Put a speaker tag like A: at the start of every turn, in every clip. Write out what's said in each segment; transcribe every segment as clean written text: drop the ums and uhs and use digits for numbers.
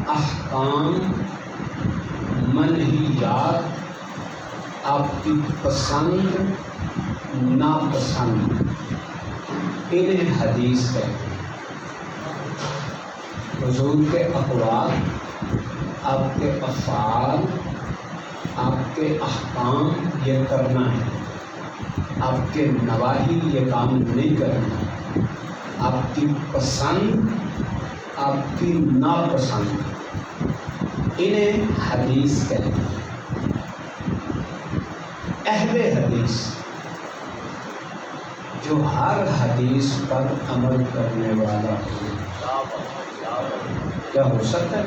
A: احکام منہیات آپ کی پسند ناپسند انہیں حدیث کہتے ہیں۔ حضور کے اقوال، آپ کے افعال، آپ کے احکام یہ کرنا ہے، آپ کے نواہی یہ کام نہیں کرنا، آپ کی پسند آپ کی ناپسند انہیں حدیث کہتے ہیں۔ اہل حدیث جو ہر حدیث پر عمل کرنے والا ہو، کیا ہو سکتا ہے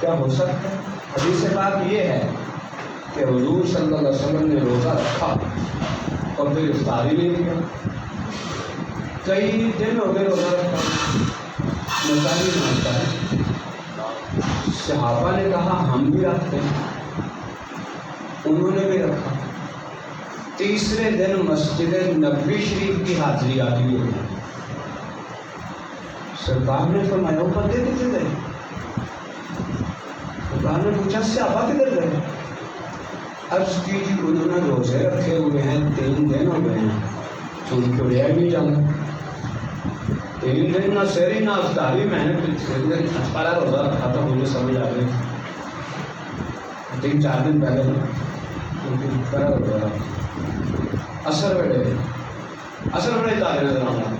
A: کیا ہو سکتا ہے؟ حدیث بات یہ ہے کہ حضور صلی اللہ علیہ وسلم نے روزہ رکھا اور پھر افطاری نہیں کیا، کئی دن ہو گئے روزہ رکھا، مزہ نہیں آتا ہے۔ صحابہ نے کہا ہم بھی رکھتے ہیں، انہوں نے بھی رکھا۔ تیسرے دن مسجد نبوی شریف کی حاضری آتی ہے، سرکار نے فرمایا وہ بندے کدھر گئے؟ سرکار نے پوچھا صحابہ کدھر گئے؟ عرض کی جی انہوں نے روزے رکھے ہوئے ہیں، 3 دن ہو گئے ہیں، تو ان کو ریا نہیں جانا، 3 دن نہ سحری نہ افطاری، میں نے پہلا روزہ رکھا تھا، مجھے سمجھ آ گئی 3-4 دن پہلے پہلا روزہ رکھا، اثر بڑے تارے نظر آنا،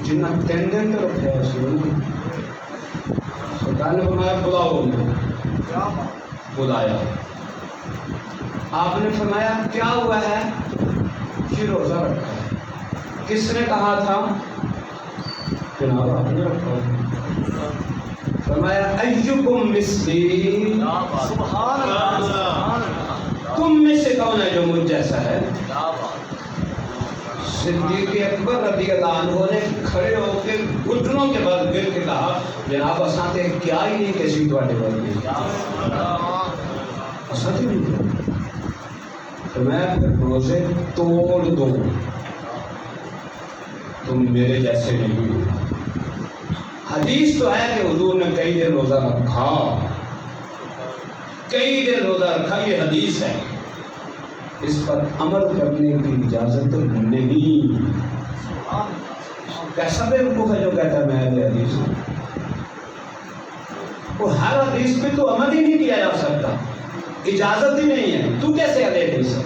A: جنہ 3 دن تو رکھے ہیں سنوں سرکار نے فرمایا بلاؤ ان کو، بلایا، آپ نے فرمایا کیا ہوا ہے؟ یہ روزہ رکھا ہے۔ کس نے کہا تھا؟ جناب آپ نے رکھا۔ فرمایا ایکم مثلی، سبحان اللہ، تم میں سے کون ہے جو مجھ جیسا ہے؟ صدیق اکبر رضی اللہ عنہ نے کھڑے ہو کے گھٹنوں کے بل گر کے کہا جناب اساں تے کیا ہی نہیں کسی تواڈے ورگے، اساں تے نہیں، تو میں روزے توڑ دو، تم میرے جیسے نہیں ہو۔ حدیث تو ہے کہ حضور نے کئی دن روزہ رکھا، کئی دن روزہ رکھا، یہ حدیث ہے، اس پر عمل کرنے کی اجازت نہیں۔ کیسا بیوقوف ہے جو کہتا ہے میں اہل حدیث ہوں؟ وہ ہر حدیث پہ تو عمل ہی نہیں کیا جا سکتا، اجازت ہی نہیں ہے، تو کیسے اہل حدیث ہے؟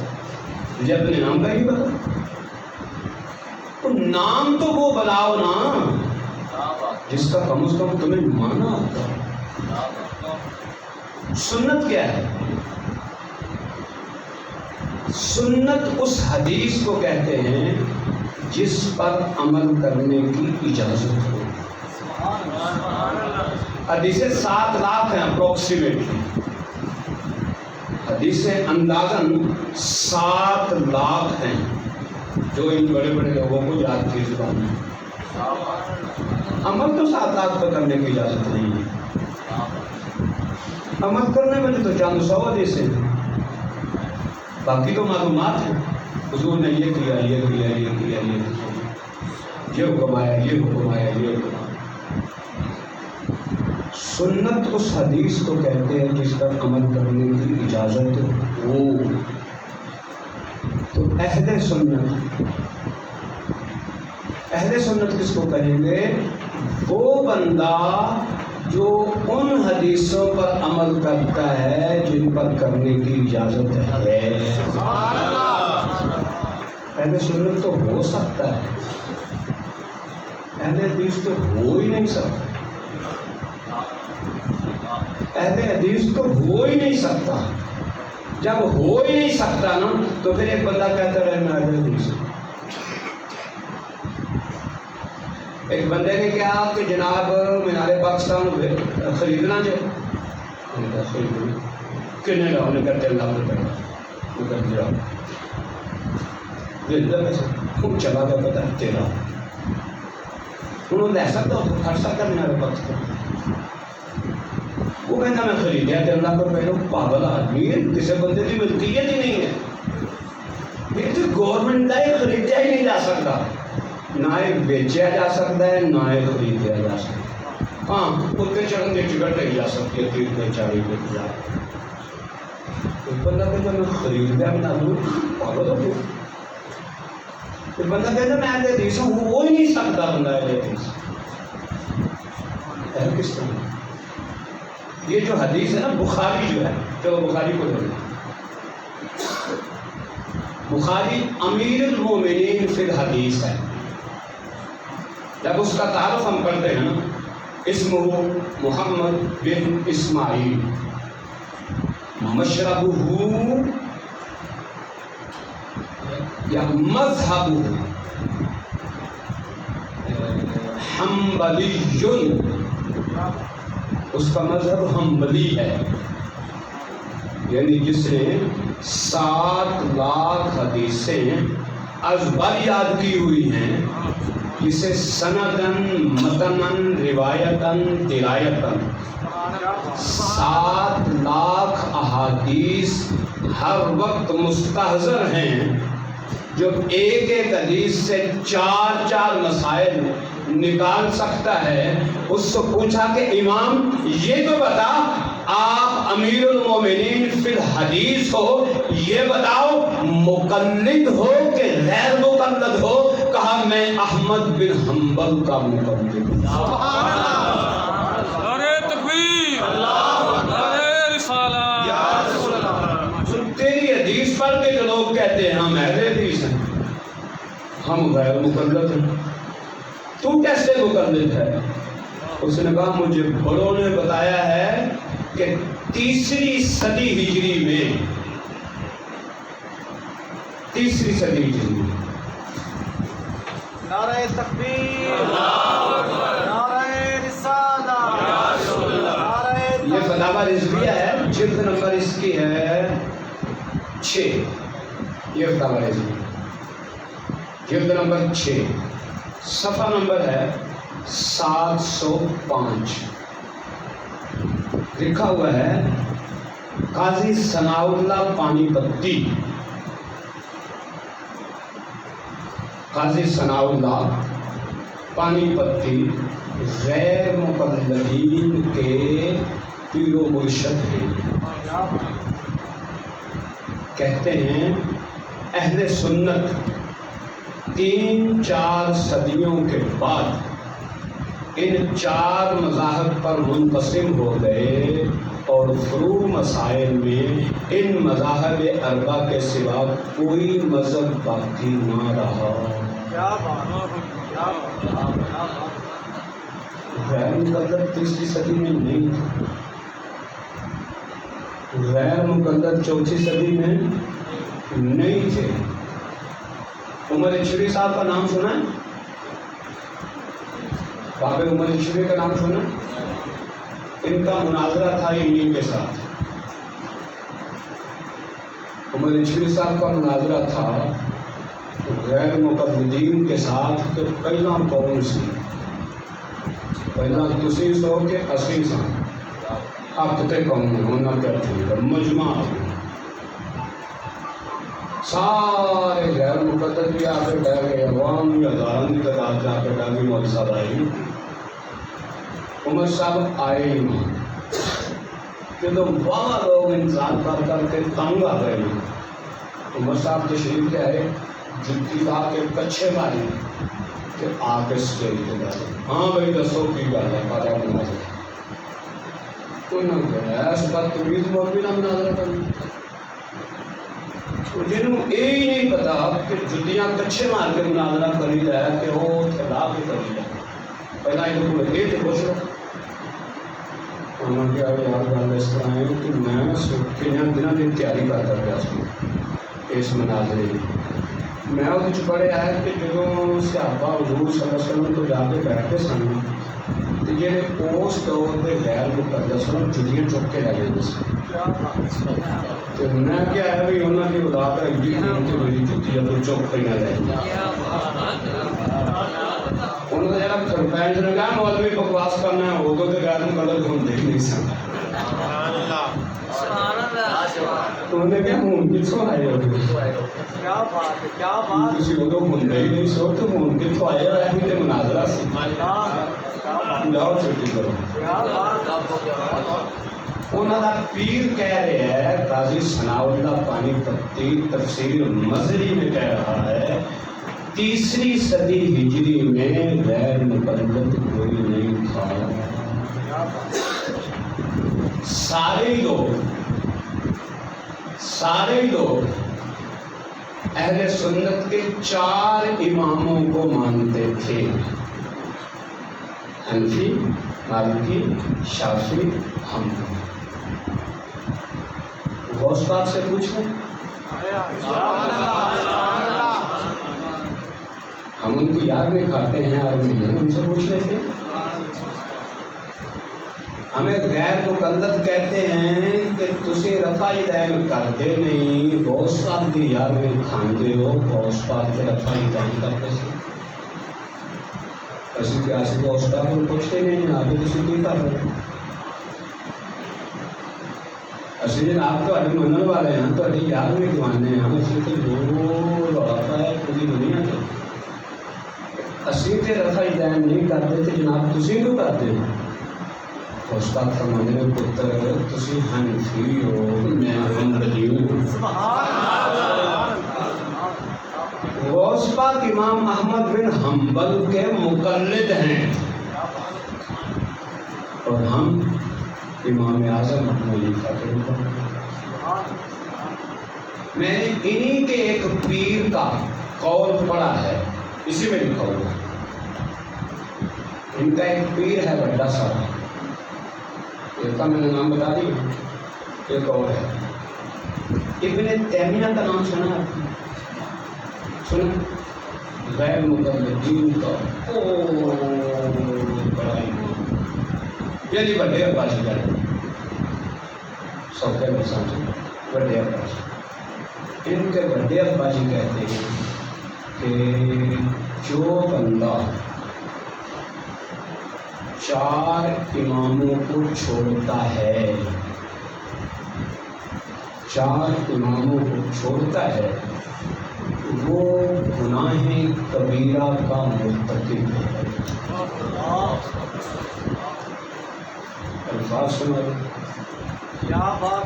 A: مجھے اپنے نام کا ہی بتا، تو نام تو وہ بتاؤ نا جس کا کم از کم تمہیں مانا آتا ہے۔ سنت کیا ہے؟ سنت اس حدیث کو کہتے ہیں جس پر عمل کرنے کی اجازت ہو۔ حدیثیں 7 لاکھ ہیں اپروکسیمیٹلی، حدیثیں اندازاً 7 لاکھ ہیں جو ان بڑے بڑے لوگوں کو یاد کی زبان ہے۔ عمل تو 7 لاکھ پر کرنے کی اجازت نہیں ہے، عمل کرنے میں تو چند 100 حدیثیں ہیں، باقی تو معلومات ہیں، حضور نے یہ کیا، یہ کیا، یہ کیا، یہ حکم آیا، یہ حکم آیا، یہ حکم آیا۔ سنت اس حدیث کو کہتے ہیں جس پر عمل کرنے کی اجازت ہو۔ تو اہل سنت کس کو کہیں گے؟ وہ بندہ جو ان حدیثوں پر عمل کرتا ہے جن پر کرنے کی اجازت ہے۔ اہل سنت تو ہو سکتا ہے، اہل حدیث تو ہو ہی نہیں سکتا، اہل حدیث تو ہو ہی نہیں سکتا۔ جب ہو ہی نہیں سکتا نا تو پھر ایک بندہ کہتا رہے میں اہل حدیث ہوں۔ ایک بندے نے کہا کہ جناب مینار پاکستان خریدنا چاہیے، کتنے کا؟ انہوں نے کہا 3 لاکھ روپے خوب چلا گیا، پتا ہے 13 انہوں نے ایسا تو کر سکتا مینار پاکستان، وہ کہتا میں خریدیا 3 لاکھ روپے، پاگل آدمی ہے، کسی بندے کی ملکیت ہی نہیں ہے، یہ تو گورنمنٹ کا ہی خریدیا ہی نہیں جا سکتا، نہ بیچا جا سکتا ہے نہ خریدیا جا سکتا ہے. ہاں اتنے چڑھن کی ٹکٹ لے جا سکتی ہے 30-40 روپئے. بندہ کہتا میں خرید لیا بنا دوں پاگل ہو گیا. بندہ کہتا میں ایسے حدیث ہوں ہو ہی نہیں سکتا بندہ ایسے حدیث ہے کس طرح. یہ جو حدیث ہے نا بخاری جو ہے چلو بخاری کو لے بخاری امیر المومنین فی الحدیث ہے. جب اس کا تعارف ہم کرتے ہیں نا اسمہ محمد بن اسماعیل مشربہ یا مذہب حنبلی، اس کا مذہب حنبلی ہے. یعنی جس نے 7 لاکھ حدیثیں ازبر یاد کی ہوئی ہیں، جسے سندن متنن روایتن درایتن 7 لاکھ احادیث ہر وقت مستحضر ہیں، جو ایک ایک حدیث سے 4 مسائل نکال سکتا ہے. اس سے پوچھا کہ امام یہ تو بتا آپ امیر المومنین فی الحدیث ہو، یہ بتاؤ مقلد ہو کہ غیر مقلد ہو؟ کہا میں احمد بن حنبل کا مقلد ہوں.
B: نعرہ تکبیر، نعرہ رسالہ.
A: تیری حدیث پڑھ کے جو لوگ کہتے ہیں ہم اہل حدیث ہیں، ہم غیر مقلد ہیں، تو کیسے مقلد ہے؟ اس نے کہا مجھے بڑوں نے بتایا ہے کہ 3 صدی ہجری میں 3 صدی ہجری میں
C: نعرہ تکبیر، نعرہ رسالہ،
A: یہ فتاوی رضویہ ہے، جلد نمبر اس کی ہے 6. یہ فتاوی رضویہ جلد نمبر 6 صفحہ نمبر ہے 705. لکھا ہوا ہے قاضی ثناء اللہ پانی پتی، قاضی ثناء اللہ پانی پتی غیر مقلدین کے پیر و مرشد ہیں. کہتے ہیں اہل سنت 3-4 صدیوں کے بعد ان 4 مذاہب پر منقسم ہو گئے اور فروع مسائل میں ان مذاہب اربع کے سوا کوئی مذہب باقی نہ رہا. غیر مقلد 3 صدی میں نہیں تھا، غیر مقلد 4 صدی میں نہیں تھے. عمر اشری صاحب کا نام سنا ہے؟ بابے عمر اشری کا نام سنا؟ ان کا مناظرہ تھا انہی کے ساتھ. عمر اشری صاحب کا مناظرہ تھا غیر مقلدین کے ساتھ کہ پہلا کون سی، پہلا تسی سو کہ اسی سا اب تے کون ہونا کرتی ہے مجمع. سارے غیر مقلد بھی آ کے بیٹھ گئے، عوام بھی ہزاروں کی تعداد جا کے بیٹھ گئی. مول صاحب آئے، عمر صاحب آئے ہی نہیں کہ تو وہاں لوگ انتظار کر کر کے تنگ آ گئے. عمر صاحب تشریف لے آئے، جتی لا کے کچھے ماری کہ آ کے اسٹیج پہ بیٹھے. ہاں بھائی دسو کی گل ہے، پاجا مناظرہ کوئی نہ گیا اس بات تمیز مولوی نہ مناظرہ کرنا. جنہوں یہ نہیں پتا کہ جتیاں کچھے مار کے مناظرہ کری جائے کہ وہ لا کے کری جائے. پہلا یہ تو پوچھ لو انہوں نے کہا یار گل اس طرح ہے کہ میں کئی دنوں کی تیاری کرتا پیا اس مناظرے کی. میں وہ پڑھیا ہے کہ جب صحابہ حضور صلی اللہ علیہ وسلم تو جا کے بیٹھتے سن تو جہے اس دور کے غیر مقدس سن جتیاں چک کے لے جاتے سن. تو میں کیا ہے بھی انہوں کی اولاد ہے میری جتیاں تو چک پہ نہ لے انہوں نے جب سرپنچ نے کہا مولوی بکواس کرنا ہے وہ تو غیر مقدس ہم دیکھ نہیں سکتے. انہوں نے کہا مون کتوں آئے ہو
C: کیا بات ہے، کیا بات
A: کسی ادو ہوں نہیں سو تو مون کتوں آئے ہو ایسی تے مناظرہ سی جاؤ چھٹی کرو انہوں کا پیر کہہ رہے ہے قاضی ثناء اللہ پانی پتی تفسیر مظہری میں کہہ رہا ہے 3 صدی ہجری میں غیر مقلد کوئی نہیں تھا. سارے لوگ اہل سنت کے 4 اماموں کو مانتے تھے، حنفی، مالکی، شافعی، حنبلی. غوث پاک سے پوچھیں، ہم ان کی یاد میں کھاتے ہیں اور ان سے پوچھ لیتے ہیں. ہمیں غیر مقلد کہتے ہیں کہ تسی رفائی دین کرتے نہیں، غوث پاک کی یاد میں کھاندے ہو. غوث پاک کے رفائی دین کرتے سے اسی کے آسی غوث پاک کو پوچھتے نہیں، آپ کسی کی کر رہے ہیں. اسی دن آپ تو اڈی منن والے ہیں، تو اڈی یاد میں کمانے ہیں. ہم اسی کے جو لڑاتا ہے پوری دنیا کے اسی کے رفائی دین نہیں کرتے تھے جناب، تسی کیوں کرتے ہیں؟ غوث پاک فرمانے میں پتر تسی حنفی ہو، میں حنبلی ہوں. غوث پاک امام احمد بن حنبل کے مقلد ہیں اور ہم امام اعظم ابو فاطر کو. میں نے انہی کے ایک پیر کا قول پڑھا ہے، اسی میں لکھا ہوا. ان کا ایک پیر ہے بڑا سارا، ایک کا میں نے نام بتا دیا، ایک اور ہے ابن تیمیہ کا نام سنا ہے؟ سنا؟ غیر مقلدین کا بڑا امام، یعنی بڑے عباسی کا سوکھے میں سمجھے بڑے عباسی. ان کے بڑے عباسی کہتے ہیں کہ جو بندہ 4 اماموں کو چھوڑتا ہے، 4 اماموں کو چھوڑتا ہے، وہ گناہ کبیرہ کا مرتکب ہے. الفاظ سنا دیں.
C: کیا بات،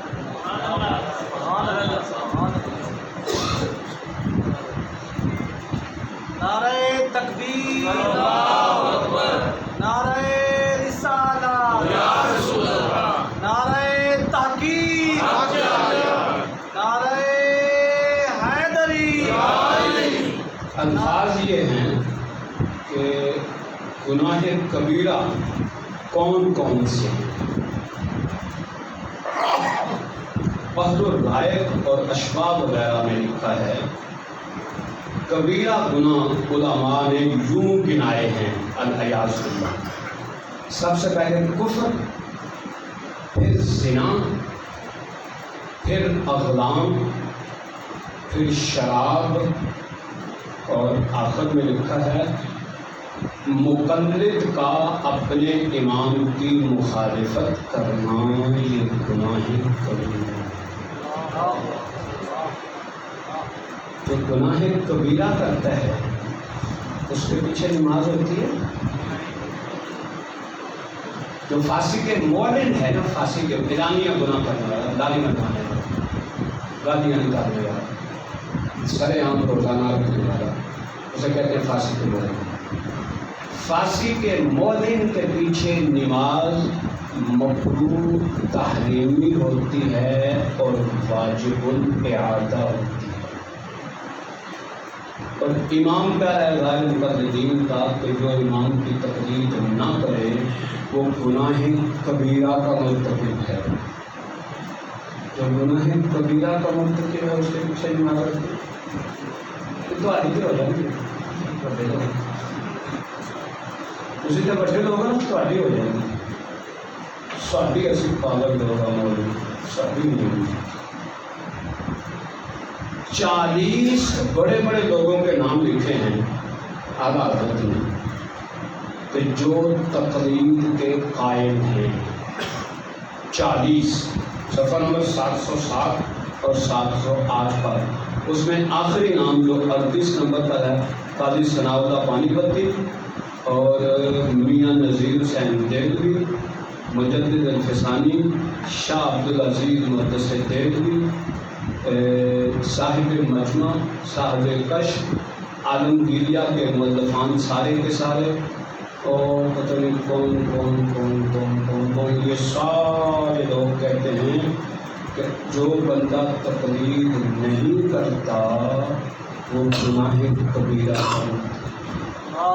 C: نعرہ تکبیر، نعرہ رسالہ، نعرہ تحقیق، نعرہ حیدری.
A: الفاظ یہ ہیں کہ گناہ کبیرہ کون کون سے ہیں. بحر الرائق اور اشباح وغیرہ میں لکھا ہے کبیرہ گناہ علماء نے یوں گنائے ہیں الیاذ باللہ. سب سے پہلے کفر، پھر زنا، پھر اغلام، پھر شراب، اور آخر میں لکھا ہے مقلد کا اپنے امام کی مخالفت کرنا یہ گناہ کبیرہ. جو گناہ کبیرہ کرتا ہے اس کے پیچھے نماز ہوتی ہے. جو فاسق مولن ہے نا، فاسق اعلانیہ گناہ کرنے والا، داڑھی منڈوانے والا، گالیاں نکالنے والا، سر عام روزانہ رکھنے والا، اسے کہتے ہیں فاسق مولن. فاسق مولن کے پیچھے نماز مکروہ تحریمی ہوتی ہے اور واجب الاعادہ ہوتی ہے. اور امام کا ہے غیر مقلدین کا کہ جو امام کی تقلید نہ کرے وہ گناہ کبیرہ کا مرتکب ہے. جو گناہ کبیرہ کا مرتکب ہے اس کے پیچھے نماز رکھتی ہے تو آدھی ہو جائے گی. اسی طرح بڑے لوگ نا ساڑھی ہو جائیں گی. ساڑھی ایسی پاگل لوگ ہمارے ساڑھی نہیں ہوگی. 40 بڑے بڑے لوگوں کے نام لکھے ہیں اعلیٰ حضرت نے کہ جو تقلید کے قائل ہیں. 40 صفحہ نمبر 707 اور 708 پر اس میں آخری نام جو 38 نمبر پر ہے قاضی ثناء اللہ پانی پتی اور میاں نذیر حسین دہلوی، مجدد الفسانی، شاہ عبدالعزیز محدث دہلوی، صاحب مجمع، صاحب کشف، عالمگیریہ کے مؤلفان سارے کے سارے، اور پتہ نہیں کون یہ سارے لوگ کہتے ہیں کہ جو بندہ تقلید نہیں کرتا وہ گناہ کبیرہ کرتا۔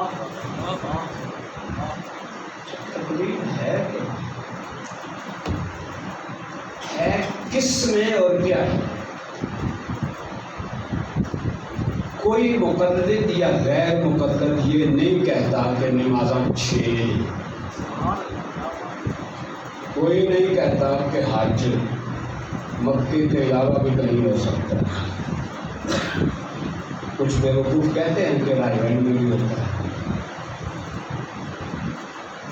A: تقلید ہے کیا؟ ہے کس میں اور کیا ہے؟ کوئی مقلد یا غیر مقلد یہ نہیں کہتا کہ نمازاں 6، کوئی نہیں کہتا کہ حج مکے کے علاوہ بھی کہیں ہو سکتا ہے، کچھ بیوقوف کہتے ہیں کہ رائے میں بھی ہوتا ہے،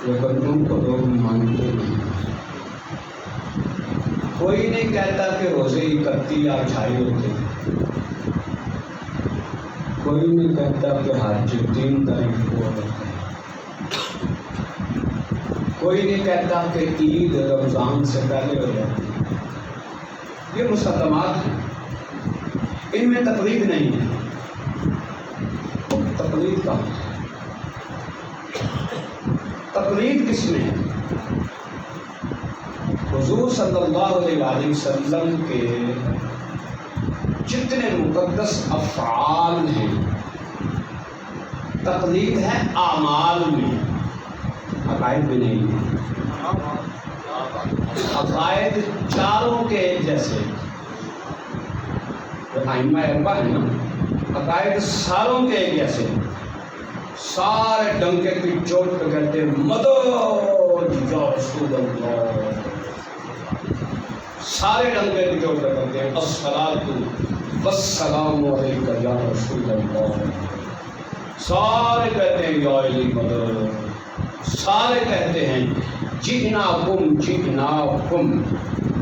A: لیکن ان کو لوگ مانتے نہیں۔ کوئی نہیں کہتا کہ روزے 31 یا 28 ہوتے ہیں، کوئی نہیں کہتا کہ حج 3 تاریخ کو ہوتا ہے، کوئی نہیں کہتا کہ عید رمضان سے پہلے ہو جاتی ہے۔ یہ مسلمات ہیں، ان میں تقلید نہیں ہے۔ تقلید کا تقلید کس میں ہے؟ حضور صلی اللہ علیہ وسلم کے جتنے مقدس افعال ہیں تقلید ہے اعمال میں، عقائد میں نہیں ہے۔ عقائد چاروں کے ایک جیسے، ائمہ اربعہ ہیں نا، عقائد ساروں کے ایک جیسے، سارے ڈنکے کی چوٹ پہ کہتے ہیں مدد یا رسول اللہ، سارے ڈنکے کی چوٹ پہ کہتے ہیں الصلاۃ والسلام علیک یا رسول اللہ، سارے کہتے ہیں یا علی مدد، سارے کہتے ہیں جئناکم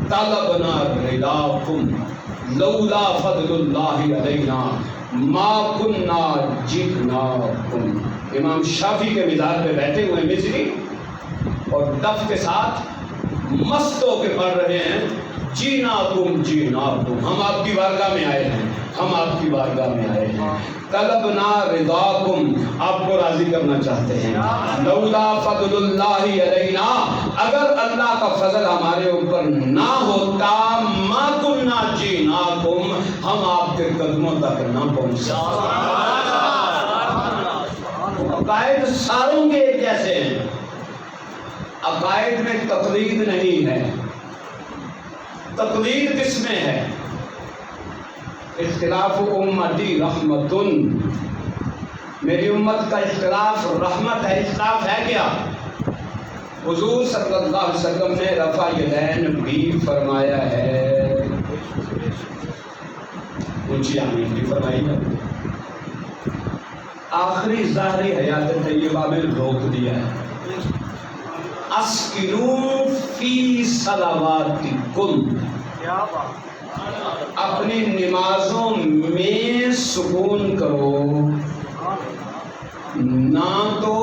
A: طلبنا رضاکم لولا فضل اللہ علینا ما کننا جئناکم۔ امام شافعی کے مزار پہ بیٹھے ہوئے مصری اور دف کے ساتھ مست ہو کے پڑھ رہے ہیں جئناکم ہم آپ کی بارگاہ میں آئے ہیں، ہم آپ کی بارگاہ میں آئے ہیں، طلبنا رضاکم آپ کو راضی کرنا چاہتے ہیں، لولا فضل اللہ علینا اگر اللہ کا فضل ہمارے اوپر نہ ہوتا ما کننا جئناکم ہم آپ کے قدموں تک نہ پہنچ سکتے۔ عقائد ساروں کے ایک جیسے ہیں، عقائد میں تقلید نہیں ہے۔ تقلید کس میں ہے؟ اختلاف امتی رحمتن، میری امت کا اختلاف رحمت ہے۔ اختلاف ہے کیا؟ حضور صلی اللہ علیہ وسلم نے رفع یدین بھی فرمایا ہے، اونچی آمین بھی فرمائی ہے، آخری ظاہری حیات طیبہ میں روک دیا ہے، اسکنوا فی صلواتکم، اپنی نمازوں میں سکون کرو، نہ تو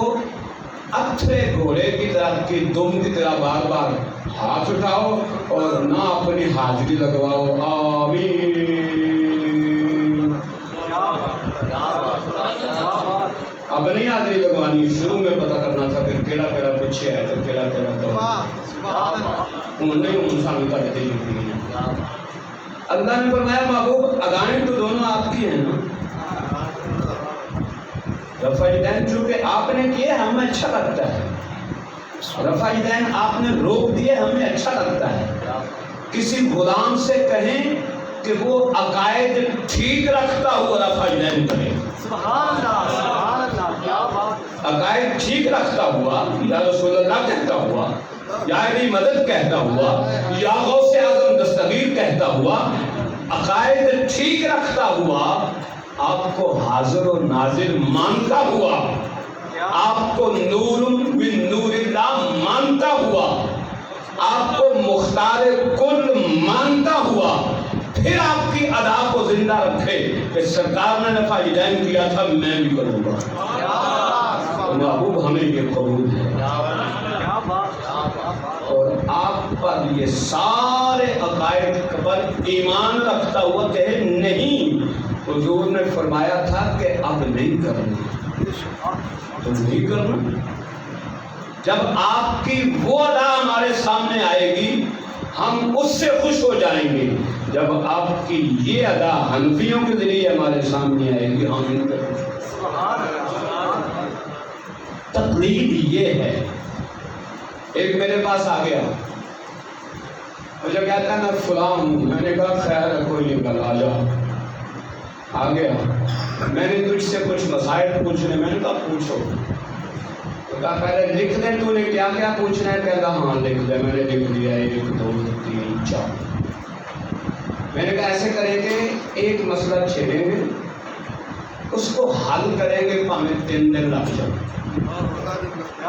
A: اتھرے گھوڑے کی طرح کی دم کی طرح بار بار ہاتھ اٹھاؤ اور نہ اپنی حاضری لگواؤ۔ آمین۔ اب نہیں حاضری لگوانی، شروع میں پتہ کرنا تھا کہ کیڑا کیڑا پیچھے ہے تو کیڑا کیڑا تو نہیں سامنے کا دیتے ہیں۔ اللہ نے فرمایا محبوب ادائیں تو دونوں آپ کی ہیں نا، رفع یدین چونکہ آپ نے کیے ہمیں اچھا لگتا ہے، رفع یدین آپ نے روک دیے ہمیں اچھا لگتا ہے۔ کسی غلام سے کہیں کہ وہ عقائد ٹھیک رکھتا ہوا رفع یدین کرے،
C: سبحان اللہ سبحان اللہ، کیا بات،
A: عقائد ٹھیک رکھتا ہوا یا رسول اللہ کہتا ہوا یا علی مدد کہتا ہوا یا غوث اعظم دستگیر کہتا ہوا، عقائد ٹھیک رکھتا ہوا، آپ کو حاضر و ناظر مانتا ہوا، آپ کو نور من نور اللہ مانتا ہوا، آپ کو مختار کل مانتا ہوا پھر آپ کی ادا کو زندہ رکھے کہ سرکار نے نفع یدین کیا تھا میں بھی کروں گا، تو محبوب ہمیں یہ قبول ہے۔ اور آپ پر یہ سارے عقائد پر ایمان رکھتا ہوا کہے نہیں، حضور نے فرمایا تھا کہ اب نہیں کرنا، تو نہیں کرنا۔ جب آپ کی وہ ادا ہمارے سامنے آئے گی ہم اس سے خوش ہو جائیں گے، جب آپ کی یہ ادا حنفیوں کے ذریعے ہمارے سامنے آئے گی ہم ان پہ خوش ہوں۔ تقلید یہ ہے۔ ایک میرے پاس آ گیا، مجھے کہتا ہے میں فلاں ہوں، میں نے کہا خیر ہے کوئی نہیں، کل آ جا۔ آ گیا، میں نے تجھ سے کچھ مسائل پوچھنے، میں نے کہا پوچھو، تو کہا پہلے لکھ دیں تو نے کیا کیا پوچھنا ہے، کہتا ہاں لکھ دیں۔ میں نے لکھ دیا 1 2 3 4۔ میں نے کہا ایسے کریں گے، ایک مسئلہ چھیڑیں گے، اس کو حل کریں گے، پانے 3 دن لگ جائیں۔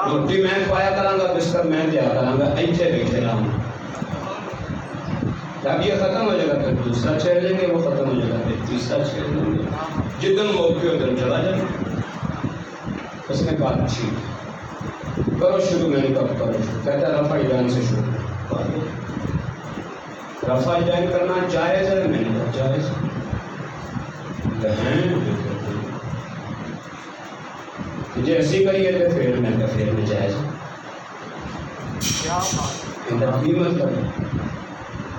A: روٹی میں کھوایا کراں گا، بستر میں دیا کراں گا، ایتھے بیٹھے رہوں۔ جب یہ ختم ہو جائے گا پھر دوسرا چھیڑ لیں گے، وہ ختم ہو جائے گا پھر تیسرا چھیڑ لیں گے، جدن موقع ادھر چلا جائے۔ اس نے کہا ٹھیک کرو شروع۔ میں نے کہا کرو شروع۔ کہتا ہے رفع یدین سے شروع۔ رفع یدین کرنا جائز ہے؟ میں نے کہا جائز ہے۔ مجھے ایسی کریے تھے پھر میں کہا پھر نجائز ہے۔ قیمت کرو،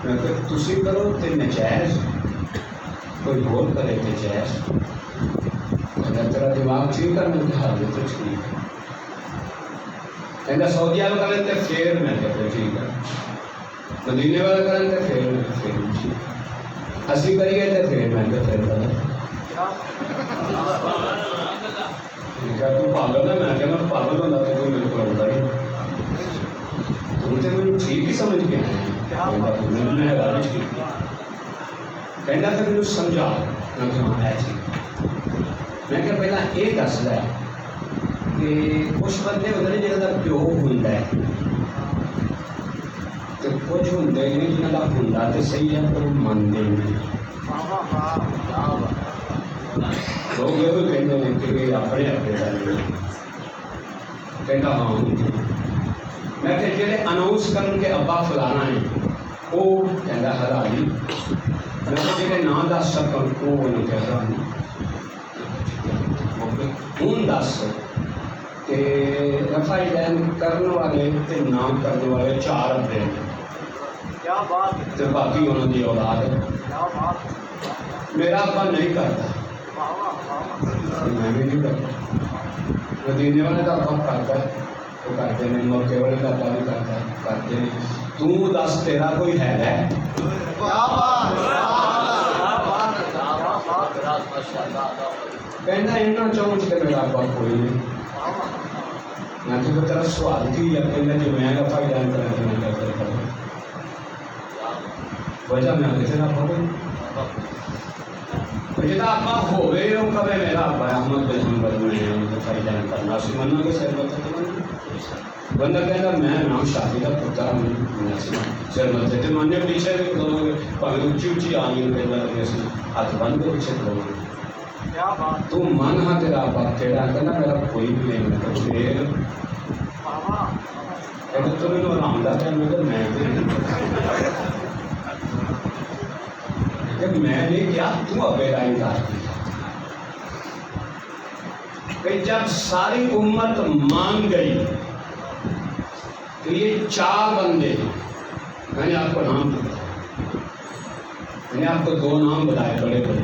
A: میں کہ تسی کرو تو نجائز، کوئی اور کرے تو جائز۔ اگر تیرا دماغ ٹھیک ہے، میں کہا تو ٹھیک ہے۔ کہتا سعودی والا کریں تو پھر میں کہتا ٹھیک ہے، مدینے والا کریں تو پھر ٹھیک ہے، اسی کریے تو پھر میں کہتا پھر غلط۔ کیا تو پاگل ہے؟ میں کہنا پاگل ہوتا تو کوئی میرے کو ہوتا نہیں، تم تو مجھے ٹھیک ہی سمجھ کے آئے ہیں۔ میں حیران کی کہنا تھا مجھے سمجھا، میں کہ ہاں ایسی میں کہ پہلا یہ دس ہے کہ کچھ بندے ہوتے ہیں جنہوں کا پیو ہوتا ہے تو کچھ ہوتے نہیں جنہوں کا ہوتا تو صحیح ہے پر مانتے نہیں۔ لوگ یہ بھی کہتے ہیں کہ اپنے اپنے ڈالے کہتا ہاں میں کہ جڑے اناؤنس کرن کے ابا فلانا ہے وہ کہتا حلالی، میں کہ جڑے نہ دس سکن وہ نہیں کہتا ہوں دس کہ رفع یدین کرنے والے تے نہ کرنے والے 4 ابے
C: کیا بات ہے،
A: تے باقی انہوں کی اولاد ہے۔
C: کیا بات ہے،
A: میرا ابا نہیں کرتا، میں بھی نہیں کرتا، مدینے والے کا ابا کرتا ہے وہ کرتے ہیں، مکے والے کا ابا بھی کرتا ہے کرتے ہیں۔ تو دس تیرا کوئی ہے؟ کہنا اینا چاہوں کہ میرا ابا کوئی نہیں۔ میں تو تیرا سوال کی یا کہنا جو میں رفع یدین کرنا تو میں کہتا کروں وجہ میں آگے تیرا ابا کوئی جدا ابا ہوئے ہوں کبھی میرا ابا احمد بن حنبل میں رفع یدین کرنا اسی مننا کے سر بتا بندہ کہنا میں نام شافعی کا پتر ہوں سر متے تے ماننے پیچھے بھی کھلو گے پاویں اونچی اونچی آنگیں کہنا لگے اسی ہاتھ بند کے پیچھے کھلو گے تو من ہاں تیرا ابا کہڑا کہنا میرا کوئی بھی نہیں، میں تو پھر کہنا تو میں آرام دا ہے میں کہ میں نے کیا تو ابے کا انکار کیا کہ جب ساری امت مان گئی تو یہ 4 بندے میں نے آپ کو نام دیا، میں نے آپ کو 2 نام بتائے بڑے بڑے،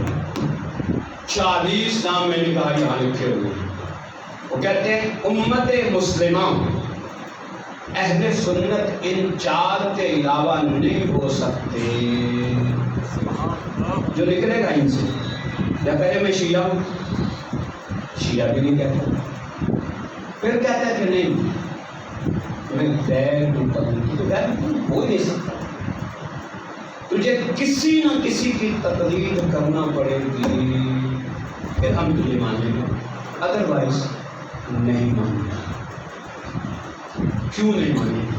A: 40 نام میں نے کہا یہاں لکھے ہوئے ہیں۔ وہ کہتے ہیں امت مسلمہ اہل سنت ان 4 کے علاوہ نہیں ہو سکتے۔ جو نکلے گا ان سے یا پہلے میں شیعہ ہوں، شیعہ بھی نہیں کہتا، پھر کہتا ہے کہ نہیں میں غیر متقلد تو غیر متقلد ہو نہیں سکتا، تجھے کسی نہ کسی کی تقلید کرنا پڑے گی پھر ہم تجھے مانیں گے، ادروائز نہیں مانیں گے۔ کیوں نہیں مانیں گے؟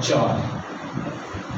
A: 4।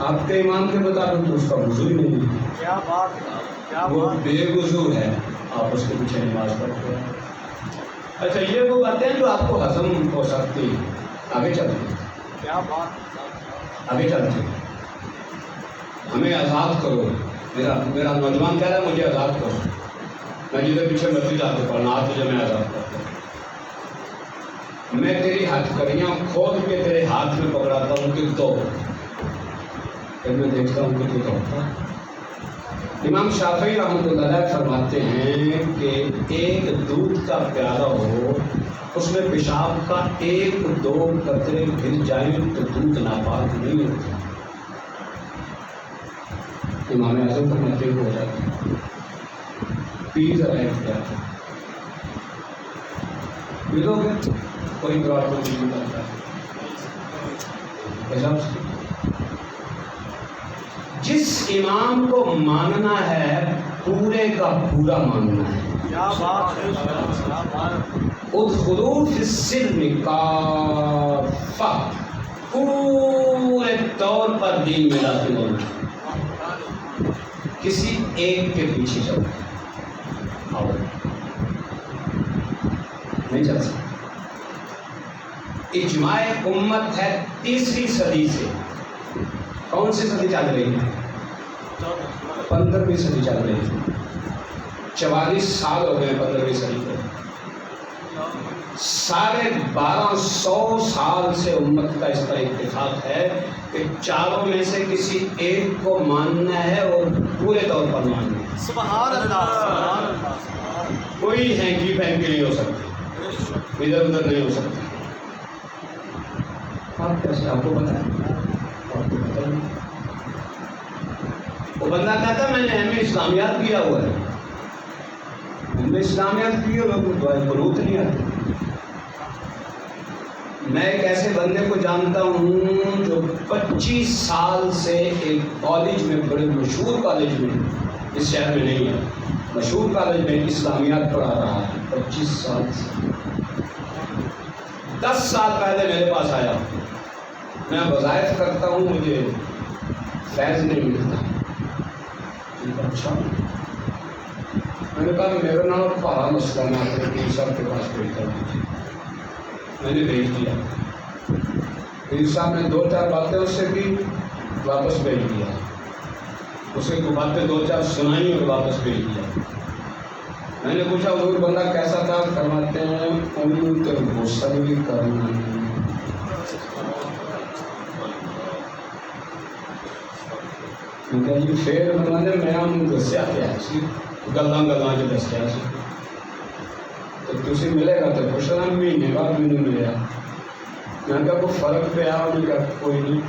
A: آپ کے امام کے مطابق تو اس کا وضو ہی نہیں ہے،
C: کیا بات ہے، کیا
A: وہ
C: بات ہے۔
A: بے وضو ہے، آپ اس کے پیچھے نماز پڑھتے ہیں۔ اچھا یہ وہ باتیں جو آپ کو ہضم ہو سکتی ہیں، آگے چلتے ہیں،
C: کیا بات ہے۔
A: آگے چلتے ہیں۔ ہمیں آزاد کرو، میرا نوجوان کہہ رہا ہے مجھے آزاد کرو، میں جدھر پیچھے مرضی جا کے پڑھنا، آپ تجھے میں آزاد کرتا ہوں، میں تیری ہتھکڑیاں کھول کے تیرے ہاتھ میں پکڑاتا ہوں کہ دو، پھر میں دیکھتا ہوں کہ تو ہوتا ہے۔ امام شافعی رحمۃ اللہ علیہ فرماتے ہیں کہ ایک دودھ کا پیالہ ہو، اس میں پیشاب کا 1-2 قطرے گر جائیں تو دودھ ناپاک نہیں ہوتا۔ امام اعظم فرماتے ہیں ہو جاتا ہے، پی ذرا ایک پیالہ، پی لو گے کوئی پرابلم نہیں کرتا ہے۔ جس امام کو ماننا ہے پورے کا پورا ماننا ہے۔
C: کیا بات ہے، کیا بات ہے۔
A: ادخلوا فی السلم کافہ، پورے طور پر دین میں داخل ہونا، کسی ایک کے پیچھے چلو آؤ، نہیں چل سکتا۔ اجماع امت ہے 3ری صدی سے، کون سی صدی چل رہی ہے؟ 15ویں صدی چل رہی ہے، 44 سال ہو گئے 15ویں صدی کو، 1250 سال سے امت کا اس پر اتفاق ہے کہ چاروں میں سے کسی ایک کو ماننا ہے اور پورے طور پر ماننا ہے،
C: سبحان اللہ، سبحان اللہ۔
A: کوئی ہینکی پھینکی نہیں ہو سکتی، ادھر ادھر نہیں ہو سکتی۔ آپ کیسے، آپ کو پتہ ہے؟ آپ کو پتہ نہیں۔ وہ بندہ کہتا ہے میں نے ایم اے اسلامیات کیا ہوا ہے، ایم اے اسلامیات کی اور بروت نہیں آتی۔ میں ایک ایسے بندے کو جانتا ہوں جو 25 سال سے ایک کالج میں، بڑے مشہور کالج میں، اس شہر میں نہیں ہے، مشہور کالج میں اسلامیات پڑھا رہا ہے 25 سال سے۔ 10 سال پہلے میرے پاس آیا، میں وظائف کرتا ہوں، مجھے فیض نہیں ملتا۔ اچھا، میں نے کہا میرا نام پہاڑ مسئلہ پیر صاحب کے پاس بھیج کر دیجیے، میں نے بھیج دیا۔ پیر صاحب نے 2-4 باتیں اس سے کی، واپس بھیج دیا، اسے کو باتیں 2-4 سنائی اور واپس بھیج دیا۔ میں نے پوچھا حضور بندہ کیسا تھا؟ فرماتے ہیں ان کے غسل بھی کرنا ہے۔ جی پھر انہوں نے میں دسیا کیا سی گلاں جو دسیا سی، تو تسی ملے گا تو خوش رہا، مہینے بعد مجھے ملیا، میں کہا کوئی فرق پیا؟ انہوں نے کہا کوئی نہیں۔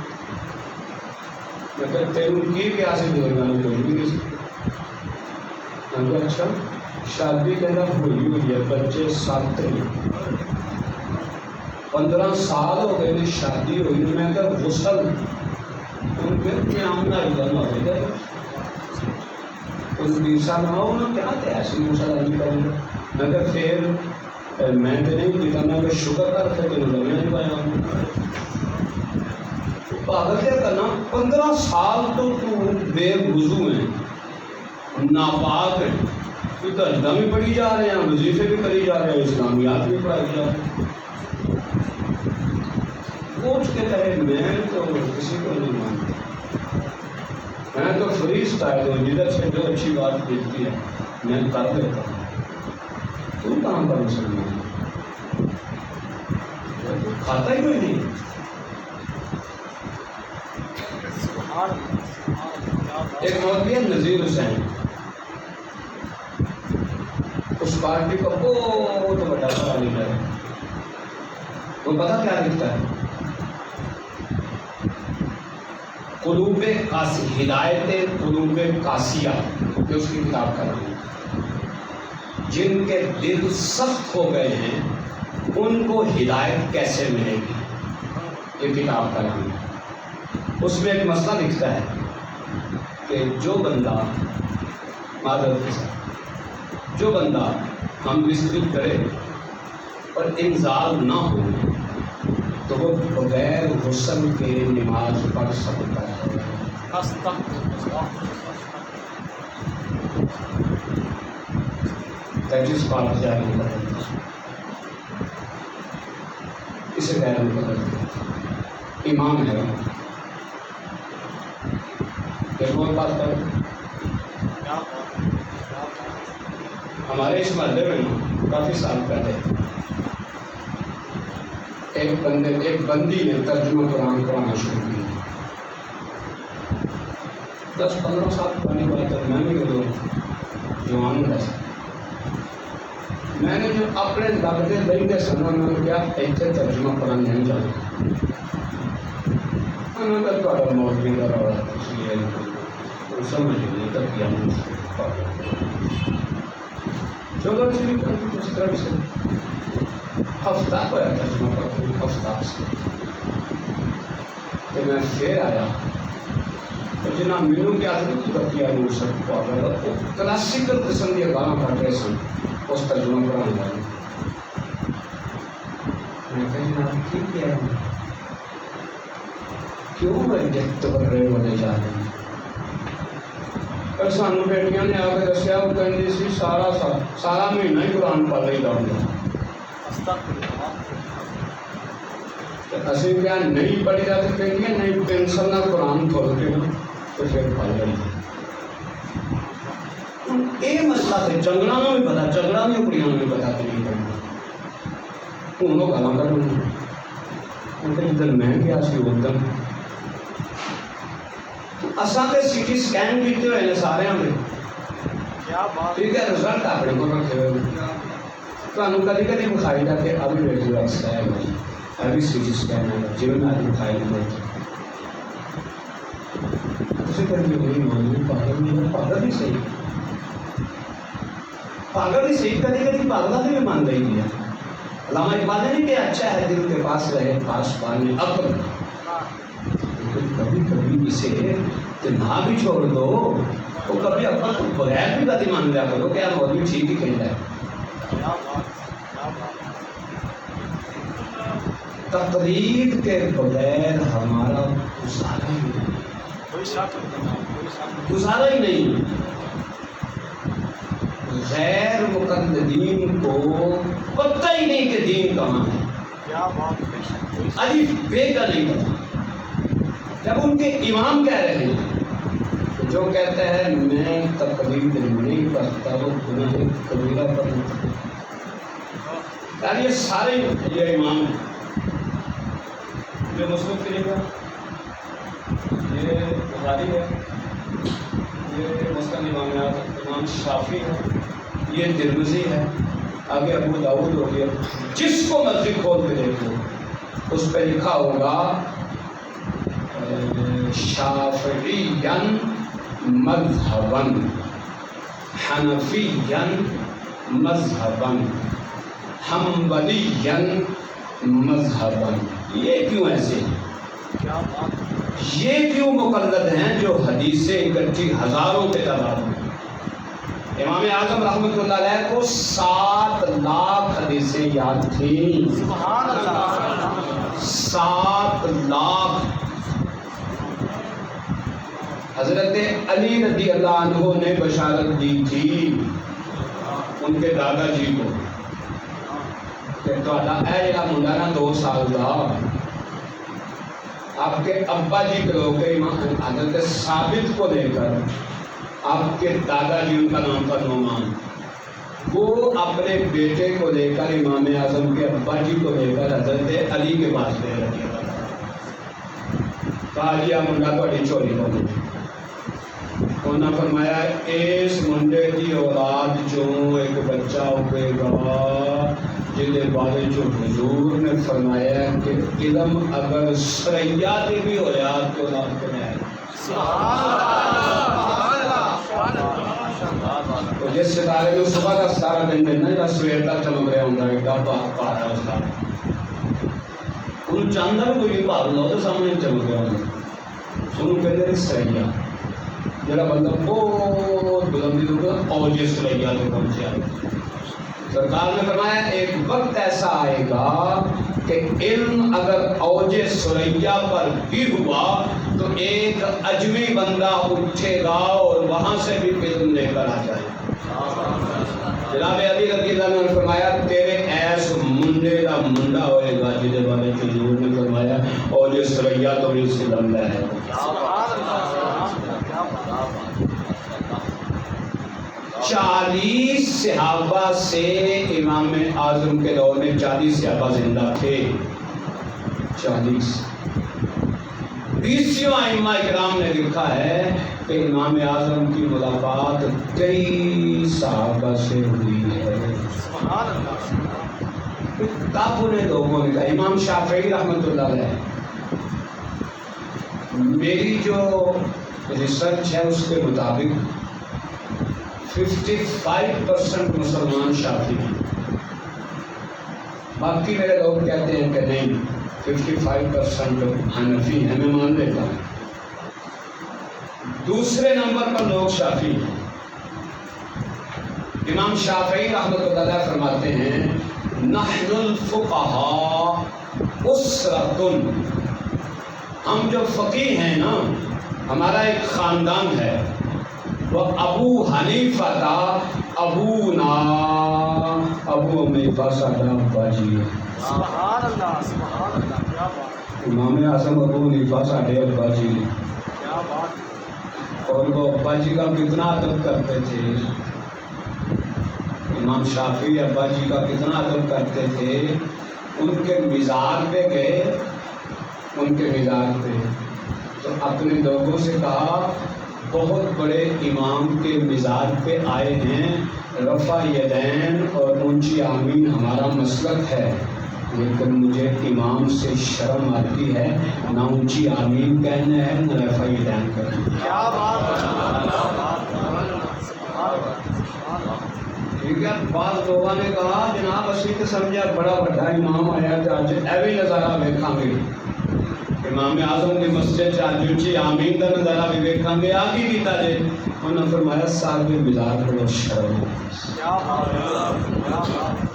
A: میں کہا تینوں کی کیا سی؟ بزرگاں نے کوئی بھی نہیں سی۔ میں کہا اچھا، شادی کہنا ہوئی ہے، بچے 7 ہیں، 15 سال ہو گئے شادی ہوئی، میں کہا غسل ان کے آمنا کرنا ہو گیا، ان بیسا نہ ہو نا کیا تھے ایسی مسئلہ کریں گے۔ میں کہا پھر میں تو نہیں پیتا، میں کہ شکر کر پھر تو میں نہیں پایا ہوں۔ پاگل کیا کرنا، 15 سال تو بے وضو ہیں، ناپاک ہیں، تو ترجمہ بھی پڑھی جا رہے ہیں، وظیفے بھی پڑھی جا رہے ہیں، اسلامیات بھی پڑھائی جا رہے ہیں۔ پوچھ کے کہے میں تو کسی کو نہیں مانتا، میں تو فری اسٹائل ہوں، جدھر سے جو اچھی بات دیکھتی ہے میں کر دیتا ہوں، تم کہاں پر مسلمان کھاتا ہی کوئی نہیں۔ ایک مولوی ہے نذیر حسین، اس پارٹی کا بہت بڑا بڑا لیڈر ہے، وہ پتہ کیا لکھتا ہے؟ قلوب قاسی، ہدایت قلوب قاسیہ، جو اس کی کتاب کا نام ہے، جن کے دل سخت ہو گئے ہیں ان کو ہدایت کیسے ملے گی، یہ کتاب کا نام ہے۔ اس میں ایک مسئلہ لکھتا ہے کہ جو بندہ معذرت کے ساتھ، جو بندہ ہم بستری کرے اور انزال نہ ہو تو وہ بغیر غسل کے نماز پڑھ سکتا ہے؟ تجویز پاک جاری کریں اسے غیر مقرر امام ہے ایک اور بات کریں ہمارے اس محلے میں کافی سال پہلے ایک بندی نے ترجمہ قرآن پڑھانا شروع کیا 10-15 سال پڑھنے کے بعد میں بھی جوان ہوں میں نے جو اپنے لگتے لگتے سنا میں نے کیا ایسے ترجمہ قرآن نہیں جانا میں نے کہا مولوی کا رہا اس لیے سمجھ نہیں تک کیا چلو ٹھیک ہے اس طرح سے ہفتہ پڑا ترجمہ پڑھتے ہفتہ سے کہ میں پھر آیا تو جناب مینو کیا کیا سب کلاسیکل قسم کے گانا پڑھ رہے سن اس ترجمہ پڑھانے والے میں کہا جناب ٹھیک کیا کیوں ریجیکٹ کر رہے ہونے جا رہے ہیں پر سانو بیٹیاں نے آ کے دسیا وہ کہندی سی سارا مہینہ ہی قرآن پڑھ رہی جاؤں گا اسی کیا نہیں پڑھی جاتی کہیں گے نہیں پینسل نہ قرآن کھول کے تو پھر پڑھ رہی یہ مسئلہ ہے جنگلوں میں بھی پتا جنگلوں میں کڑیاں بھی پتا کہ نہیں پڑھنا ہوں لوگ گالا کر جدھر میں گیا سی ادھر اصل تو سی ٹی سکین کیتے ہوئے ہیں سارے میں ٹھیک ہے رزلٹ اپنے کو رکھے ہوئے تمہیں کدی کدی بخائی جا کے ابھی ریڈیو ایکس ہے ابھی سی ٹی سکین ہے جی میں آج بخائی نہیں ہوتی اسے کہتے نہیں مانی پاگل نہیں پاگل ہی صحیح کدی کدی پاگلہ بھی مان رہی ہے علامہ اقبال نے کہ اچھا ہے دل کے پاس رہے پاس پانے عقل کبھی کبھی اسے نہ بھی چھوڑ دو تو کبھی اپنا بغیر بھی کدی مان لیا کرو کہ یار مولوی ٹھیک ہی کہتا ہے تقلید کے بغیر ہمارا گزارا ہی نہیں غیر مقلدین کو پتہ ہی نہیں کہ دین کہاں ہے الف بے کا نہیں پتا جب ان کے امام کہہ رہے ہیں جو کہتا ہے میں تقلید نہیں کرتا وہ گناہ کبیرہ پر یار یہ سارے یہ امام ہیں یہ مسلم شریف ہے یہ بخاری ہے یہ مسلم امام شافعی ہے یہ ترمذی ہے آگے ابو داؤد ہو گیا جس کو مسجد کھول کے دیکھو اس پہ لکھا ہوگا شافعیاً مذہباً حنفیاً مذہباً حنبلیاً مذہباً یہ کیوں ایسے یہ کیوں مقلد ہیں جو حدیثیں اکٹھی ہزاروں کے تعداد میں امام اعظم رحمۃ اللہ علیہ کو 7 لاکھ حدیثیں یاد تھیں 7 لاکھ حضرت علی رضی اللہ عنہ نے بشارت دی تھی ان کے دادا جی کو کہ اے جڑا منڈا نا 2 سال کا آپ کے ابا جی کے لوگ حضرت ثابت کو لے کر آپ کے دادا جی ان کا نام تھا نعمان وہ اپنے بیٹے کو لے کر امام اعظم کے ابا جی کو لے کر حضرت علی کے پاس لے رہے کہا جی منڈا تھوڑی چوری کر انہوں نے فرمایا اس منڈے کی اولاد چوں ایک بچہ ہوئے گا جنہیں بارے جو حضور نے فرمایا کہ علم اگر سریا دے بھی ہو یا تو اولاد کے میں تو جس ستارے میں صبح کا ستارہ دن دینا یا سویر تک چمک رہا ہوں گا ایڈا پارا اس کا انہوں چاندہ بھی کوئی پار لو تو سامنے چمک رہا ہوں گا سنوں کہتے ہیں سریا جڑا بندہ بہت بلندی دوں گا اور جس سریا تو پہنچے آئے سرکار نے فرمایا ایک وقت ایسا آئے گا کہ علم اگر اوج ثریا پر بھی ہوا تو ایک اجمی بندہ اٹھے گا اور وہاں سے بھی علم لے کر آ جائے گا۔ جناب علی رضی اللہ عنہ نے فرمایا تیرے ایس منڈے کا منڈا ہوئے گا جہدے بارے کہ حضور نے فرمایا اوج ثریا تو اس سے لمبا ہے۔ 40 صحابہ سے امام اعظم کے دور میں 40 صحابہ زندہ تھے، 40۔ 20 ائمہ کرام نے لکھا ہے کہ امام اعظم کی ملاقات کئی صحابہ سے ہوئی ہے۔ کتابوں نے لوگوں نے کہا، امام شافعی رحمۃ اللہ علیہ، میری جو ریسرچ ہے اس کے مطابق 55% مسلمان شافعی ہیں، باقی میرے لوگ کہتے ہیں کہ نہیں 55% حنفی ہیں، میں مان لیتا ہوں۔ دوسرے نمبر پر لوگ شافعی ہیں۔ امام شافعی رحمۃ اللہ علیہ فرماتے ہیں نحن الفقہاء اسرۃ، ہم جو فقیہ ہیں نا ہمارا ایک خاندان ہے، وہ ابو حنیفہ تھا ابونا، ابو حنیفہ ساڈا ابا جی ہے۔
C: سبحان اللہ، سبحان اللہ، کیا بات،
A: امام اعظم ابو حنیفہ ساڈے ابا جی ہیں،
C: کیا بات،
A: اور وہ ابا جی کا کتنا ادب کرتے تھے۔ امام شافعی ابا جی کا کتنا ادب کرتے تھے۔ ان کے مزار پہ گئے، ان کے مزار پہ تو اپنے لوگوں سے کہا بہت بڑے امام کے مزار پہ آئے ہیں، رفع یدین اور اونچی آمین ہمارا مسلک ہے، لیکن مجھے امام سے شرم آتی ہے، نہ اونچی آمین کہنا ہے نہ رفع یدین کرنا ہے۔
C: کیا بات، کیا بات، سبحان اللہ۔
A: ٹھیک ہے، بعض لوگوں نے کہا جناب اسی تو سمجھا بڑا بڑا امام آیا تو اج ایویں نظارہ ویکھاں گے، امام اعظم کی مسجد چ اونچی آمین کا نظارہ بھی ویکھاں گے، آ کی کیتا جے؟ انہوں نے فرمایا صاحب مزار کو شرم ہے۔
C: کیا بات، کیا بات،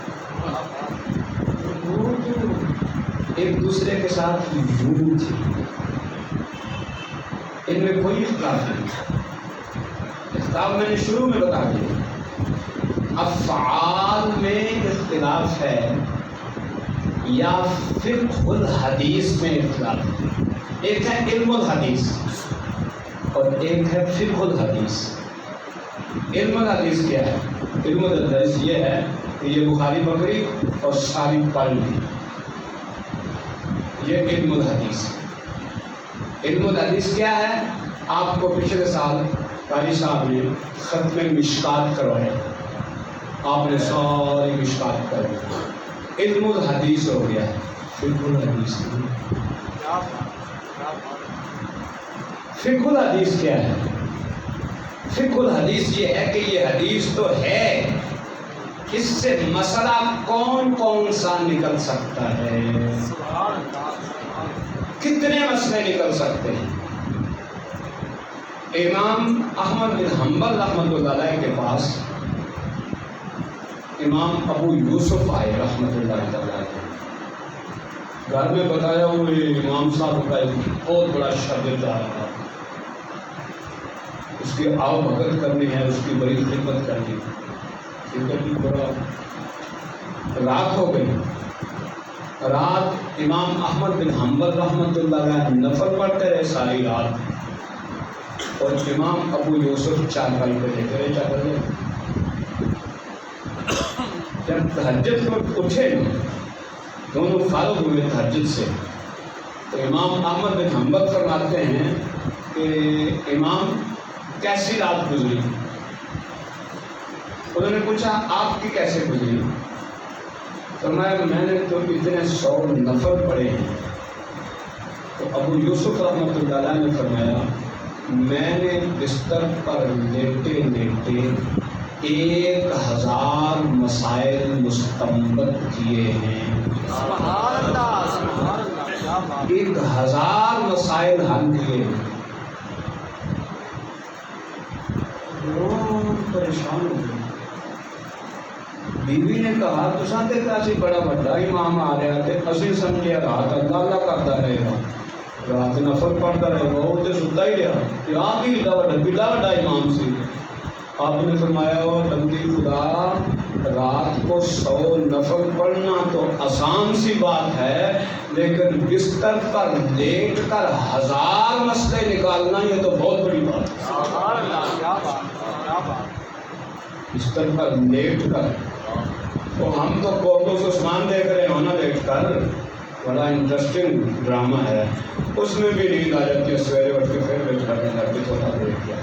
A: ایک دوسرے کے ساتھ یوں تھی، ان میں کوئی اختلاف نہیں تھا۔ اختلاف میں نے شروع میں بتا دیا، افعال میں اختلاف ہے یا فقہ الحدیث میں اختلاف ہے۔ ایک ہے علم الحدیث اور ایک ہے فقہ الحدیث۔ علم الحدیث کیا ہے؟ علم الحدیث یہ ہے کہ یہ بخاری بکری اور ساری پڑھ لی، یہ علم الحدیث۔ علم الحدیث کیا ہے؟ آپ کو پچھلے سال قاری صاحب نے ختم مشکات کروایا، آپ نے ساری مشکات کر دی، علم الحدیث ہو گیا۔ فقہ الحدیث،
C: کیا بات، کیا بات،
A: فقہ الحدیث کیا ہے؟ فقہ الحدیث یہ ہے کہ یہ حدیث تو ہے، اس سے مسئلہ کون کون سا نکل سکتا ہے،
C: سبحان اللہ، سبحان اللہ۔
A: کتنے مسئلے نکل سکتے ہیں۔ امام احمد بن حنبل رحمۃ اللہ علیہ کے پاس امام ابو یوسف آئے رحمۃ اللہ علیہ، گھر میں بتایا وہ امام صاحب کا ایک بہت بڑا شاگرد آ رہا تھا، اس کی آؤ بھگت کرنی ہے، اس کی بڑی خدمت کرنی ہے۔ بڑا رات ہو گئی، رات امام احمد بن حنبل رحمۃ اللہ علیہ نفل پڑھتے رہے ساری رات، اور امام ابو یوسف چارپائی پہ لیتے رہے چادر میں۔ جب تہجد کو اٹھے دونوں فارغ ہوئے تہجد سے، تو امام احمد بن حنبل فرماتے ہیں کہ امام کیسی رات گزری؟ انہوں نے پوچھا آپ کی کیسے گزری؟ فرمایا میں نے تو اتنے 100 نفل پڑھے ہیں۔ تو ابو یوسف رحمۃ اللہ علیہ نے فرمایا میں نے بستر پر لیٹے لیٹے 1000 مسائل مستنبط کیے ہیں،
C: سبحان اللہ، سبحان اللہ، کیا بات،
A: 1000 مسائل حل کیے ہیں۔ لوگ پریشان ہو گئے، بیوی نے کہا تو ساتھ ایک بڑا بڑا امام آ رہا تھے اسی سمجھے رات اللہ اللہ کرتا رہے گا رات نفل پڑھتا رہے گا وہ تو ستا ہی رہا کہ آپ ہی بڑا بڑا امام سی. آپ نے فرمایا وہ بندی خدا رات کو 100 نفل پڑھنا تو آسان سی بات ہے لیکن بستر پر لیٹ کر 1000 مسئلے نکالنا یہ تو بہت بڑی بات ہے.
C: سبحان اللہ. کیا بات کیا بات.
A: بستر پر لیٹ کر تو ہم تو کوٹوں سے عثمان دیکھ رہے ہو نا لیٹ کر بڑا انٹرسٹنگ ڈرامہ ہے اس میں بھی نیند آ جاتی ہے سویرے اٹھ کے پھر لیٹ کرنے لگتی تھوڑا دیکھ کیا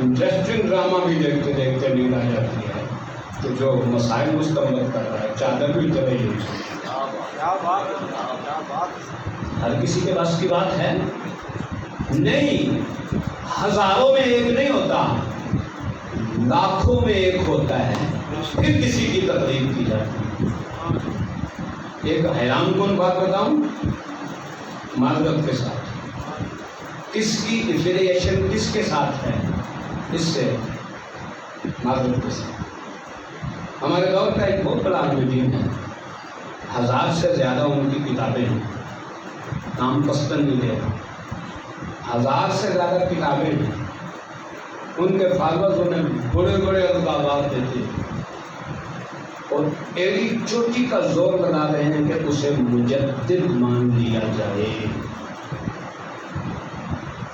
A: انٹرسٹنگ ڈرامہ بھی دیکھتے دیکھتے نیند آ جاتی ہے تو جو مسائل مستمل کر رہا ہے چادر بھی چلے گی.
C: کیا بات کیا بات.
A: ہر کسی کے بس کی بات ہے نہیں. ہزاروں میں ایک نہیں ہوتا لاکھوں میں ایک ہوتا ہے پھر کسی کی تقریر کی جاتی ہے. ایک حیران کن بات بتاؤں معذرت کے ساتھ اس کی افیلیشن کس کے ساتھ ہے اس سے معذرت کے ساتھ ہمارے دور کا ایک بہت بڑا عالم ہے 1000 سے زیادہ ان کی کتابیں ہیں نام پستن نہیں دے 1000 سے زیادہ کتابیں ہیں ان کے فالوورز انہیں بڑے بڑے القابات دیتے ہیں اور ایک چوٹی کا زور لگا رہے ہیں کہ اسے مجدد مان لیا جائے.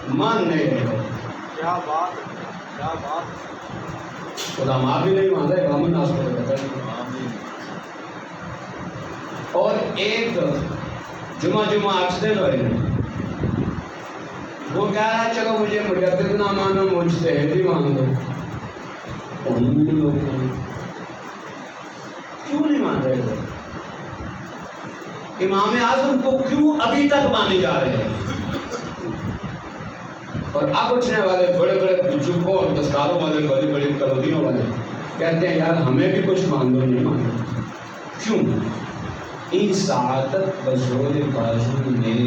A: مان نہیں رہے.
C: کیا بات کیا بات.
A: خدا ماں بھی نہیں مان رہے امام الناس کو کہتے ہیں. اور ایک جمعہ 8 دن ہوئے وہ کہہ رہا ہے چلو مجھے مجدد نہ مانو مجتہد ہی مان دو. کیوں نہیں مان رہے تھے امام اعظم کو کیوں ابھی تک مانے جا رہے ہیں اور اب اٹھنے والے بڑے بڑے بزرگوں اور دستکاروں والے بڑی بڑی کلوریوں والے کہتے ہیں یار ہمیں بھی کچھ مان دو. نہیں مان دو. کیوں این سعادت بزرگ بازو میں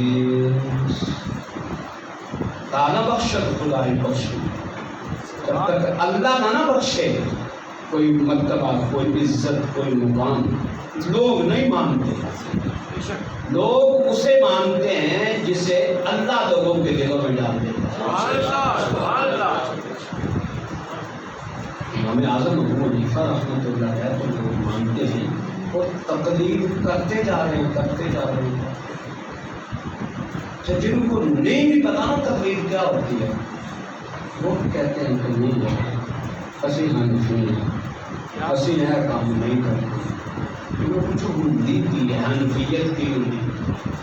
A: تانا بخشت خدای بخشی جب تک اللہ نہ بخشے کوئی مرتبہ کوئی عزت کوئی مقام لوگ نہیں مانتے. لوگ اسے مانتے ہیں جسے اللہ لوگوں کے دلوں میں ڈال دیتا ہے. امام اعظم ابو حنیفہ رحمۃ اللہ علیہ کو لوگ مانتے ہیں اور تقلید کرتے جا رہے ہیں جن کو نہیں بھی پتا نا تقلید کیا ہوتی ہے وہ کہتے ہیں کہ نہیں ہے اسی حنفی ہیں اسی نیا کام نہیں کرتے. کچھ ہندی کی ہے حنفیت کی ہندی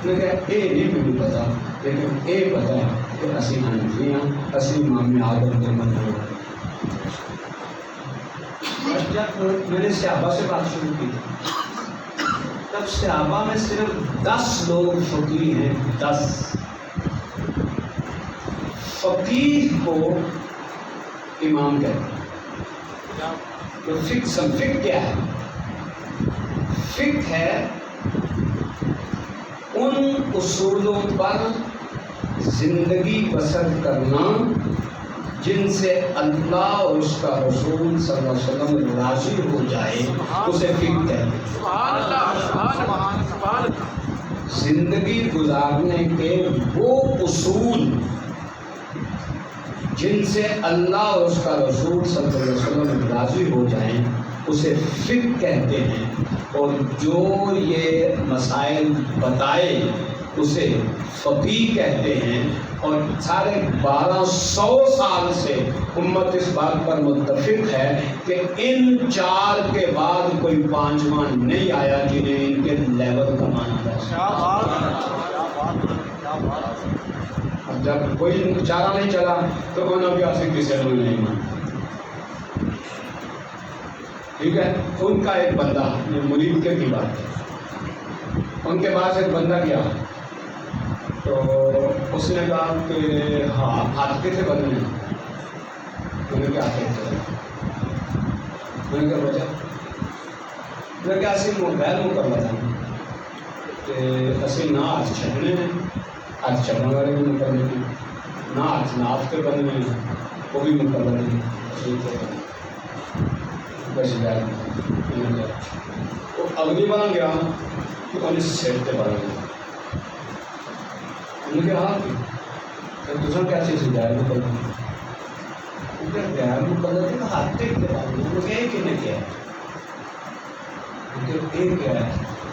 A: میں کہا یہ نہیں مجھے پتا لیکن یہ پتا ہے کہ اسی حنفی ہیں اسی امام اعظم کے منظور ہیں. جب میں نے صحابہ سے بات شروع کی تب صحابہ میں صرف 10 لوگ فقیہ ہیں. 10 فقیہ کو امام کہتے ہیں. تو فقہ کیا ہے؟ فقہ ہے ان اصولوں پر زندگی بسر کرنا جن سے اللہ اور اس کا رسول صلی اللہ علیہ وسلم راضی ہو جائے اسے فقہ کہتے ہیں. زندگی گزارنے کے وہ اصول جن سے اللہ اور اس کا رسول صلی اللہ علیہ وسلم راضی ہو جائیں اسے فقہ کہتے ہیں. اور جو یہ مسائل بتائے اسے فقیہ کہتے ہیں. اور 1250 سال سے امت اس بات پر متفق ہے کہ ان 4 کے بعد کوئی 5واں نہیں آیا جنہیں ان کے لیول کا مانا جائے. اب جب کوئی چارہ نہیں چلا تو انہوں نے بھی کسی نے نہیں مانا. ٹھیک ہے. ان کا ایک بندہ مرید کے کی بات ہے ان کے پاس ایک بندہ گیا تو اس نے کہا کہ ہاں ہاتھ کیسے بدلے انہوں نے کیا کہتے ہیں انہوں نے کیا بچا میں کیا اسی موبائل میں کر بتا کہ اسی نہ ہاتھ چھڑنے ہیں ہاتھ چھڑنے والے بھی مقرر نہیں نہ ہاتھ ناف کے بندنے ہیں وہ بھی مقرر نہیں. بس جائے وہ اگنی بن گیا کہ انہیں سر تے بن گیا انہیں کہا کہ تجھے کیا چیز جائے وہ بن گیا غیر مقدر کے ہاتھ تے بن گیا انہوں نے کہا کہ کیا ہے ایک کیا ہے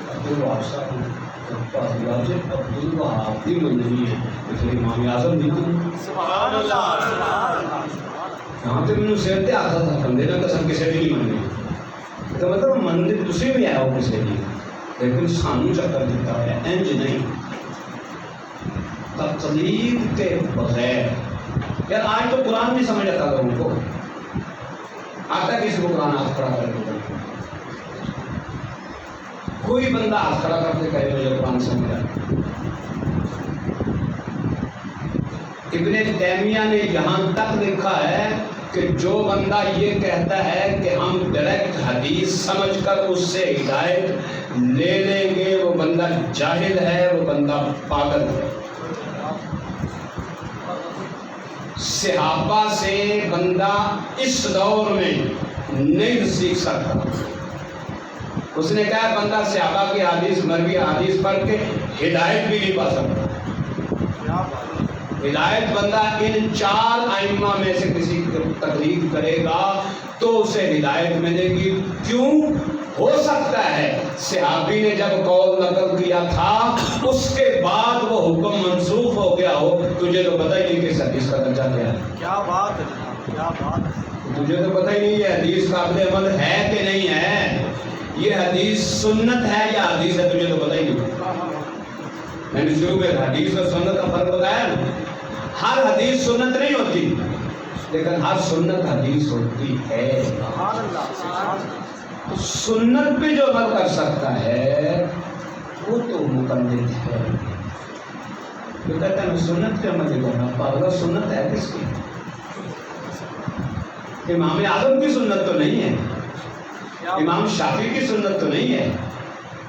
A: عبدالوہاب صاحب عبدالوہاب بھی منظری ہے اس لیے امام اعظم نہیں تھی
C: سبحان اللہ سبحان اللہ
A: یہاں تے مینوں سر تے آتا تھا بندے نہ قسم کسی بھی نہیں مننی تو مطلب مندر تسی بھی آؤ کسی بھی لیکن سانو چکر دیتا ہے انج نہیں تقلید کے بغیر یار آج تو قرآن نہیں سمجھ آتا لوگوں کو آتا کسی کو قرآن ہاتھ کھڑا کر کے کوئی بندہ ہاتھ کھڑا کر کے کہے مجھے قرآن سمجھ آتا ابن تیمیہ نے یہاں تک لکھا ہے کہ جو بندہ یہ کہتا ہے کہ ہم ڈائریکٹ حدیث سمجھ کر اس سے ہدایت لے لیں گے وہ بندہ جاہل ہے وہ بندہ پاگل ہے صحابہ سے بندہ اس دور میں نہیں سیکھ سکتا اس نے کہا بندہ صحابہ کی حدیث مروی حدیث پڑھ کے ہدایت بھی نہیں پا سکتا ہدایت بندہ ان چار ائمہ میں سے کسی کی تقلید کرے گا تو اسے ہدایت ملے گی کیوں ہو سکتا ہے صحابی نے جب قول نقل کیا تھا اس کے بعد وہ حکم منسوخ ہو گیا ہو تجھے تو پتہ ہی نہیں کہ اس حدیث کا درجہ کیا ہے
C: کیا بات ہے کیا بات ہے
A: تجھے تو پتہ ہی نہیں ہے حدیث قابل عمل ہے کہ نہیں ہے یہ حدیث سنت ہے یا حدیث ہے تجھے تو پتہ ہی نہیں میں نے شروع میں حدیث اور سنت کا فرق بتایا نا ہر حدیث سنت نہیں ہوتی لیکن ہر سنت حدیث ہوتی ہے
C: سبحان اللہ سبحان اللہ
A: سنت پہ جو عمل کر سکتا ہے وہ تو مقلد ہے جو کہتا ہے میں سنت پہ عمل نہیں کرنا پاگل سنت ہے کس کی امام اعظم کی سنت تو نہیں ہے امام شافعی کی سنت تو نہیں ہے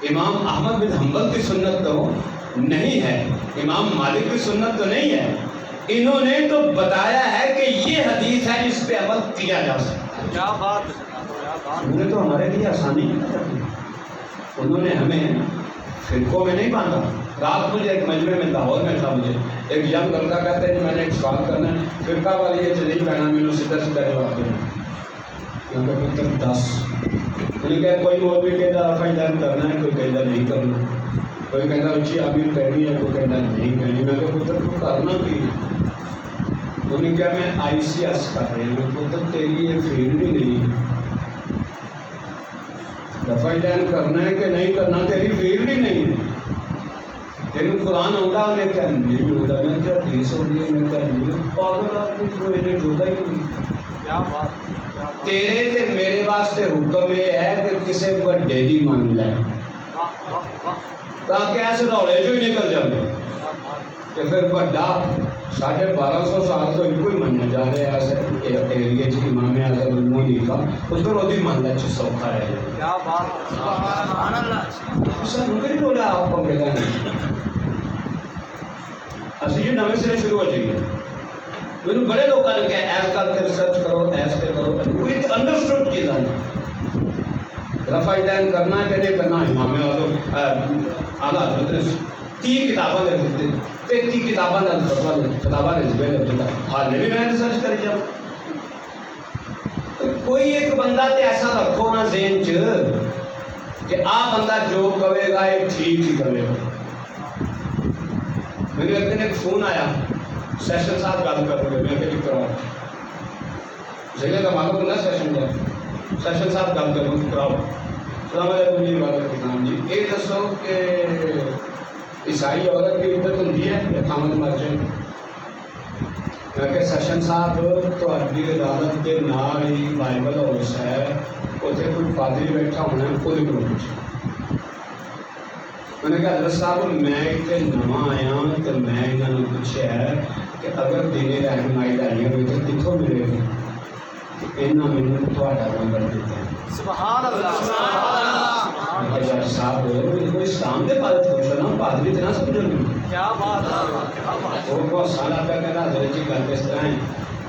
A: امام احمد بن حنبل کی سنت تو نہیں ہے امام مالک کی سنت تو نہیں ہے انہوں نے تو بتایا ہے کہ یہ حدیث ہے جس پہ عمل کیا جا سکتا ہے
C: کیا بات ہے
A: انہوں نے تو ہمارے لیے آسانی نہیں کر دی انہوں نے ہمیں فرقوں میں نہیں باندھا رات مجھے ایک مجمع میں لاہور میں تھا مجھے ایک ینگ لڑکا کہتے ہیں کہ میں نے ایک سوال کرنا ہے فرقہ والی یہ چلی پہنا میں نے سیدھا سیدھا جواب دینا میں کہ پتر 10 انہیں کہا کوئی اور بھی کہتا رفع دین کرنا ہے کوئی کہتا نہیں کرنا کوئی کہتا اچھی عامر کہنی ہے کوئی کہتا نہیں کہنی میں کہ پتر تو کرنا کی انہوں نے کہا میں آئی سی ایس کر رہی ہوں پتر تیری یہ فیلڈ ہی نہیں رفع دین کرنا ہے کہ نہیں کرنا تیری فیلڈ ہی نہیں ہے تیرے قرآن ہوتا انہیں کیا نہیں ہوتا میں کیا حدیث ہو رہی ہے میں کیا نہیں پاگل آدمی کو انہیں ہوتا ہی نہیں
C: کیا بات
A: تیرے تے میرے واسطے حکم یہ ہے کہ کسی کو ڈیلی مان لے تاکہ ایسے روڑے جو ہی نکل جائے کہ پھر بڑا 1250 سال تو ان کو ہی مننے جا رہے ہیں ایسے ایریے جی امام اعظم المولی کا اس پر وہ بھی ماننا اچھا سوکھا رہے ہیں
C: کیا بات سبحان اللہ
A: سر مجھے نہیں بولا آپ کو ملا نہیں اسی جو نویں سے شروع ہو جائیے میرے بڑے لوگ نے کہا ایس کر کے ریسرچ کرو ایس پہ کرو کوئی انڈرسٹوڈ چیز ہے رفع دین کرنا ہے کہ نہیں کرنا امام اعظم اعلیٰ حضرت نے 30 کتابیں لکھ دیتے 33 کتابیں لکھ دیتا حال میں بھی میں ریسرچ کری جاؤں کوئی ایک بندہ تے ایسا رکھو نا ذہن چ کہ آ بندہ جو کرے گا یہ ٹھیک ہی کرے گا میرے ایک دن ایک فون آیا سیشن صاحب گل کر رہے میں کہ کراؤ ضلع کا معلوم ہونا سیشن کا سیشن صاحب گل کر کراؤ السلام علیکم جی وعلیکم جی یہ دسو کہ عیسائی عورت کی عدت ہوتی ہے یا خامد مر جائے میں کہ سیشن صاحب تو عدالت کے نال ہی بائبل ہاؤس ہے اتنے کوئی پادری بیٹھا ہونا ہے کوئی کو پوچھے میں نے کہا حضرت صاحب میں اتنے نواں آیا تو میں انہوں نے پوچھا ہے کہ اگر دینی رہنمائی لینی ہوئی تو کتوں ملے گی انہوں نے تھوڑا نمبر دیتے ہیں
C: سبحان اللہ سبحان
A: اللہ صاحب کوئی اسلام کے بارے پوچھو نا پادری اتنا سمجھو نہیں
C: کیا بات ہے
A: وہ بہت سال آپ کا کہنا حضرت جی گل اس طرح ہے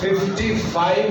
A: 55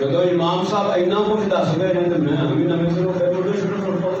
A: ਜਦੋਂ ਇਮਾਮ ਸਾਹਿਬ ਇੰਨਾ ਕੁਝ ਦੱਸ ਗਏ ਨੇ ਤੇ ਮੈਂ ਵੀ ਨਵੇਂ ਸਿਰੋਂ ਫਿਰ ਮੁੱਢੋਂ ਸ਼ੁਰੂ ਕਰ ਪਾਉਂ।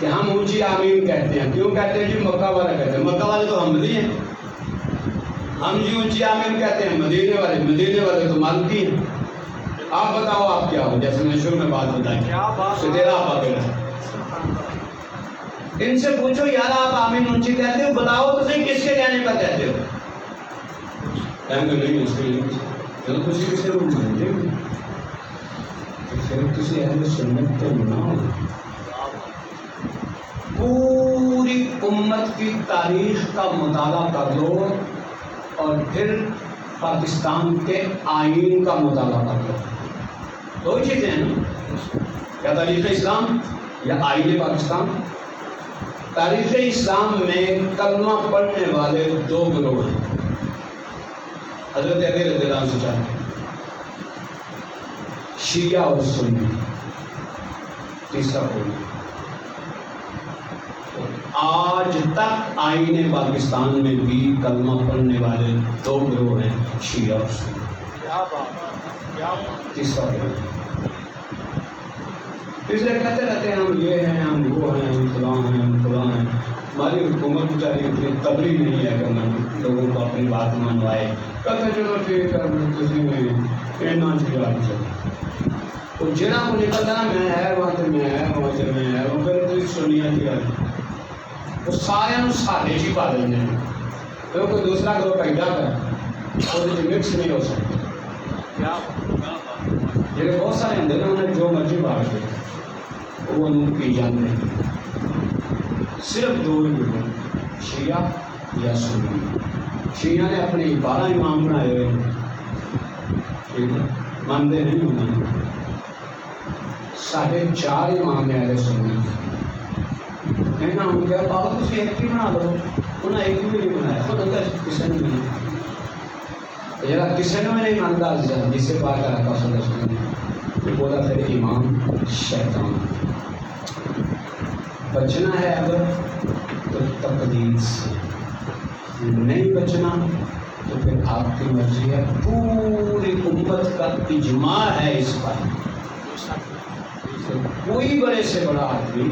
A: کہ ہم اونچی آمین کہتے ہیں. کیوں کہتے ہیں جی؟ مکہ والے کہتے ہیں. مکہ والے تو حنبلی ہیں. ہم جی اونچی آمین کہتے ہیں. مدینے والے تو مالکی ہیں. آپ بتاؤ آپ کیا ہو؟ جیسے میں نے شروع میں بات بتائی ستیرا آپ آگے رہا. ان سے پوچھو یار آپ آمین اونچی کہتے ہو، بتاؤ تو صحیح کس کے کہنے پر کہتے ہو؟ نہیں اس کے لیے چلو کسی سے پھر کسی اہل سنت تو نہ ہو. پوری امت کی تاریخ کا مطالعہ کر لو اور پھر پاکستان کے آئین کا مطالعہ کر لو. دو چیزیں ہیں نا، یا تاریخ اسلام یا آئین پاکستان. تاریخ اسلام میں کلمہ پڑھنے والے دو گروہ ہیں، حضرت علی رضی اللہ عنہ سے چاہتے ہیں، شیعہ اور سنی. تیسرا کوئی. آج تک آئین پاکستان میں بھی کلمہ پڑھنے والے دو گروہ ہیں، شیعہ اور سنی. تیسرا کوئی. اس لیے کہتے رہتے ہیں ہم یہ ہیں، ہم وہ ہیں، ہم فلاں ہیں، ہم فلاں ہیں. ہماری حکومت بیچاری اتنی تبری نہیں ہے کہ ہم لوگوں کو اپنی بات منوائے. کہتے ہیں چلو ٹھیک ہے کسی میں اتنا چلا چلے. تو جہاں کو نکلتا نا میں ہے وہاں سے میں ہے وہاں سے میں ہے وہ پھر تو سنیا کی گل وہ سارے سادے جی پا دیں گے. تو کوئی دوسرا گروہ پیدا کر وہ مکس نہیں ہو سکتے. جی بہت سارے ہوں نا انہیں جو مرضی باہر دے وہ ان کی جانتے ہیں. صرف دو ہی لوگ، شیعہ یا سنی. شیعہ نے اپنے 12 امام بنائے ہوئے ہیں، ٹھیک ہے، مانتے نہیں ہونا. 4.5 امام اہل سنت کہنا ہم کیا بابا تھی ایک ہی بنا دو. انہیں ایک بھی نہیں بنایا، خود اگر کسی نے نہیں ذرا کسی نے نہیں مانتا جسے بات کرا تھا سمجھنے بولا پھر امام شیطان. بچنا ہے اگر تو تقلید سے، نہیں بچنا تو پھر آپ کی مرضی ہے. پوری امت کا اجماع ہے اس پر. کوئی بڑے سے بڑا آدمی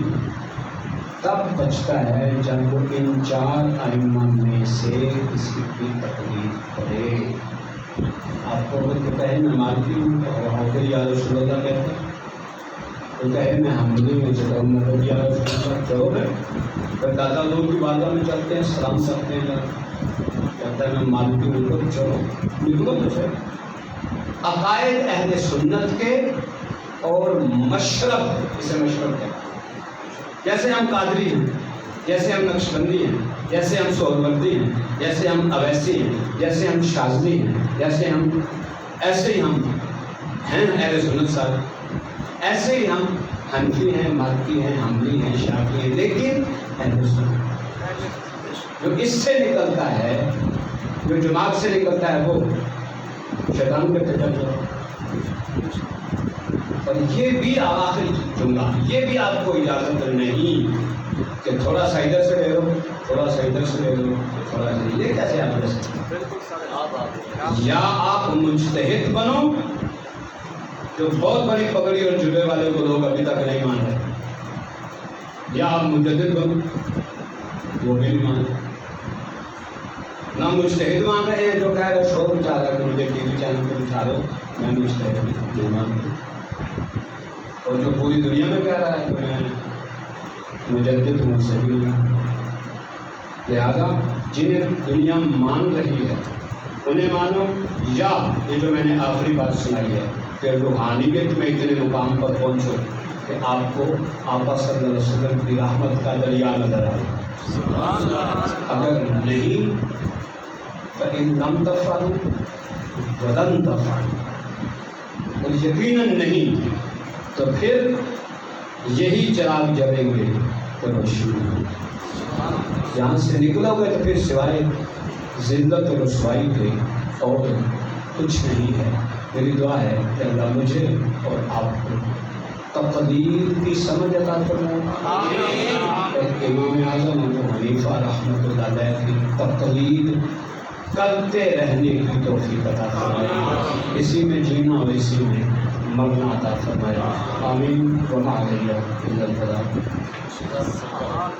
A: تب بچتا ہے جب وہ ان 4 ائمہ میں سے کسی کی تقلید کرے. آپ کو کہے میں مالکی ہوں اور یا رسول اللہ کہتے ہیں، تو کہے میں حنبلی میں چلتا ہوں مطلب یا رسول اللہ چلو گئے. پھر دادا لوگ کی بارگاہ میں چلتے ہیں، سلام کرتے ہیں، کہتا ہے میں مالکی ہوں تو چلو نکلو تو چلو. عقائد اہل سنت کے اور مشرب، اسے مشرب کہتے ہیں. جیسے ہم قادری ہیں، جیسے ہم نقشبندی ہیں، جیسے ہم سہروردی ہیں، جیسے ہم اویسی ہیں، جیسے ہم شاذلی ہیں، جیسے ہم ایسے ہی ہم ہیں اہل سنت صاحب. ایسے ہی ہم حنفی ہیں، مالکی ہیں، حنبلی ہیں، شافعی ہیں، لیکن اہل سنت جو اس سے نکلتا ہے، جو دماغ سے نکلتا ہے وہ شیطان کے پیٹر جو. اور یہ بھی آخری جملہ، یہ بھی آپ کو اجازت نہیں کہ تھوڑا سا ادھر سے لے لو، تھوڑا سا ادھر سے لے لو، تھوڑا سا. یہ کیسے آپ لے سکتے؟ یا آپ مجتہد بنو، جو بہت بڑی پگڑی اور جبے والے کو لوگ ابھی تک نہیں مان رہے، یا آپ مجدد بنو، وہ بھی نہیں مان رہے. نہ مجتہد مان رہے ہیں جو کہہ رہے شور مچا رہا ہے کہ مجھے ٹی وی چینل پہ دکھا دو میں مجتہد نہیں مان رہا. اور جو پوری دنیا میں کہہ رہا ہے کہ میں مجدد ہوں، سے بھی نہیں. لہٰذا جنہیں دنیا مان رہی ہے انہیں مانو، یا یہ جو میں نے آخری بات سنائی ہے کہ روحانیت میں اتنے مقام پر پہنچو کہ آپ کو آقا صلی اللہ علیہ وسلم کی رحمت کا دریا نظر آئے. اگر نہیں فَإِن لَمْ تَفْعَلُوا وَلَن تَفْعَلُوا، اور یقیناً نہیں تو پھر یہی چراغ جلیں گے تو روشنی. یہاں سے نکلو گے تو پھر سوائے ذلت اور رسوائی کے اور کچھ نہیں ہے. میری دعا ہے کہ اللہ مجھے اور آپ کو تقدیر کی سمجھ عطا فرمائے. امام اعظم ابو حنیفہ رحمۃ اللہ علیہ کی تقلید کرتے رہنے کی توفیق عطا فرمائے. اسی میں جینا اور اسی میں مغنا عطا فرمائے. آمین. وما علیہ الا البلاغ.
C: سبحان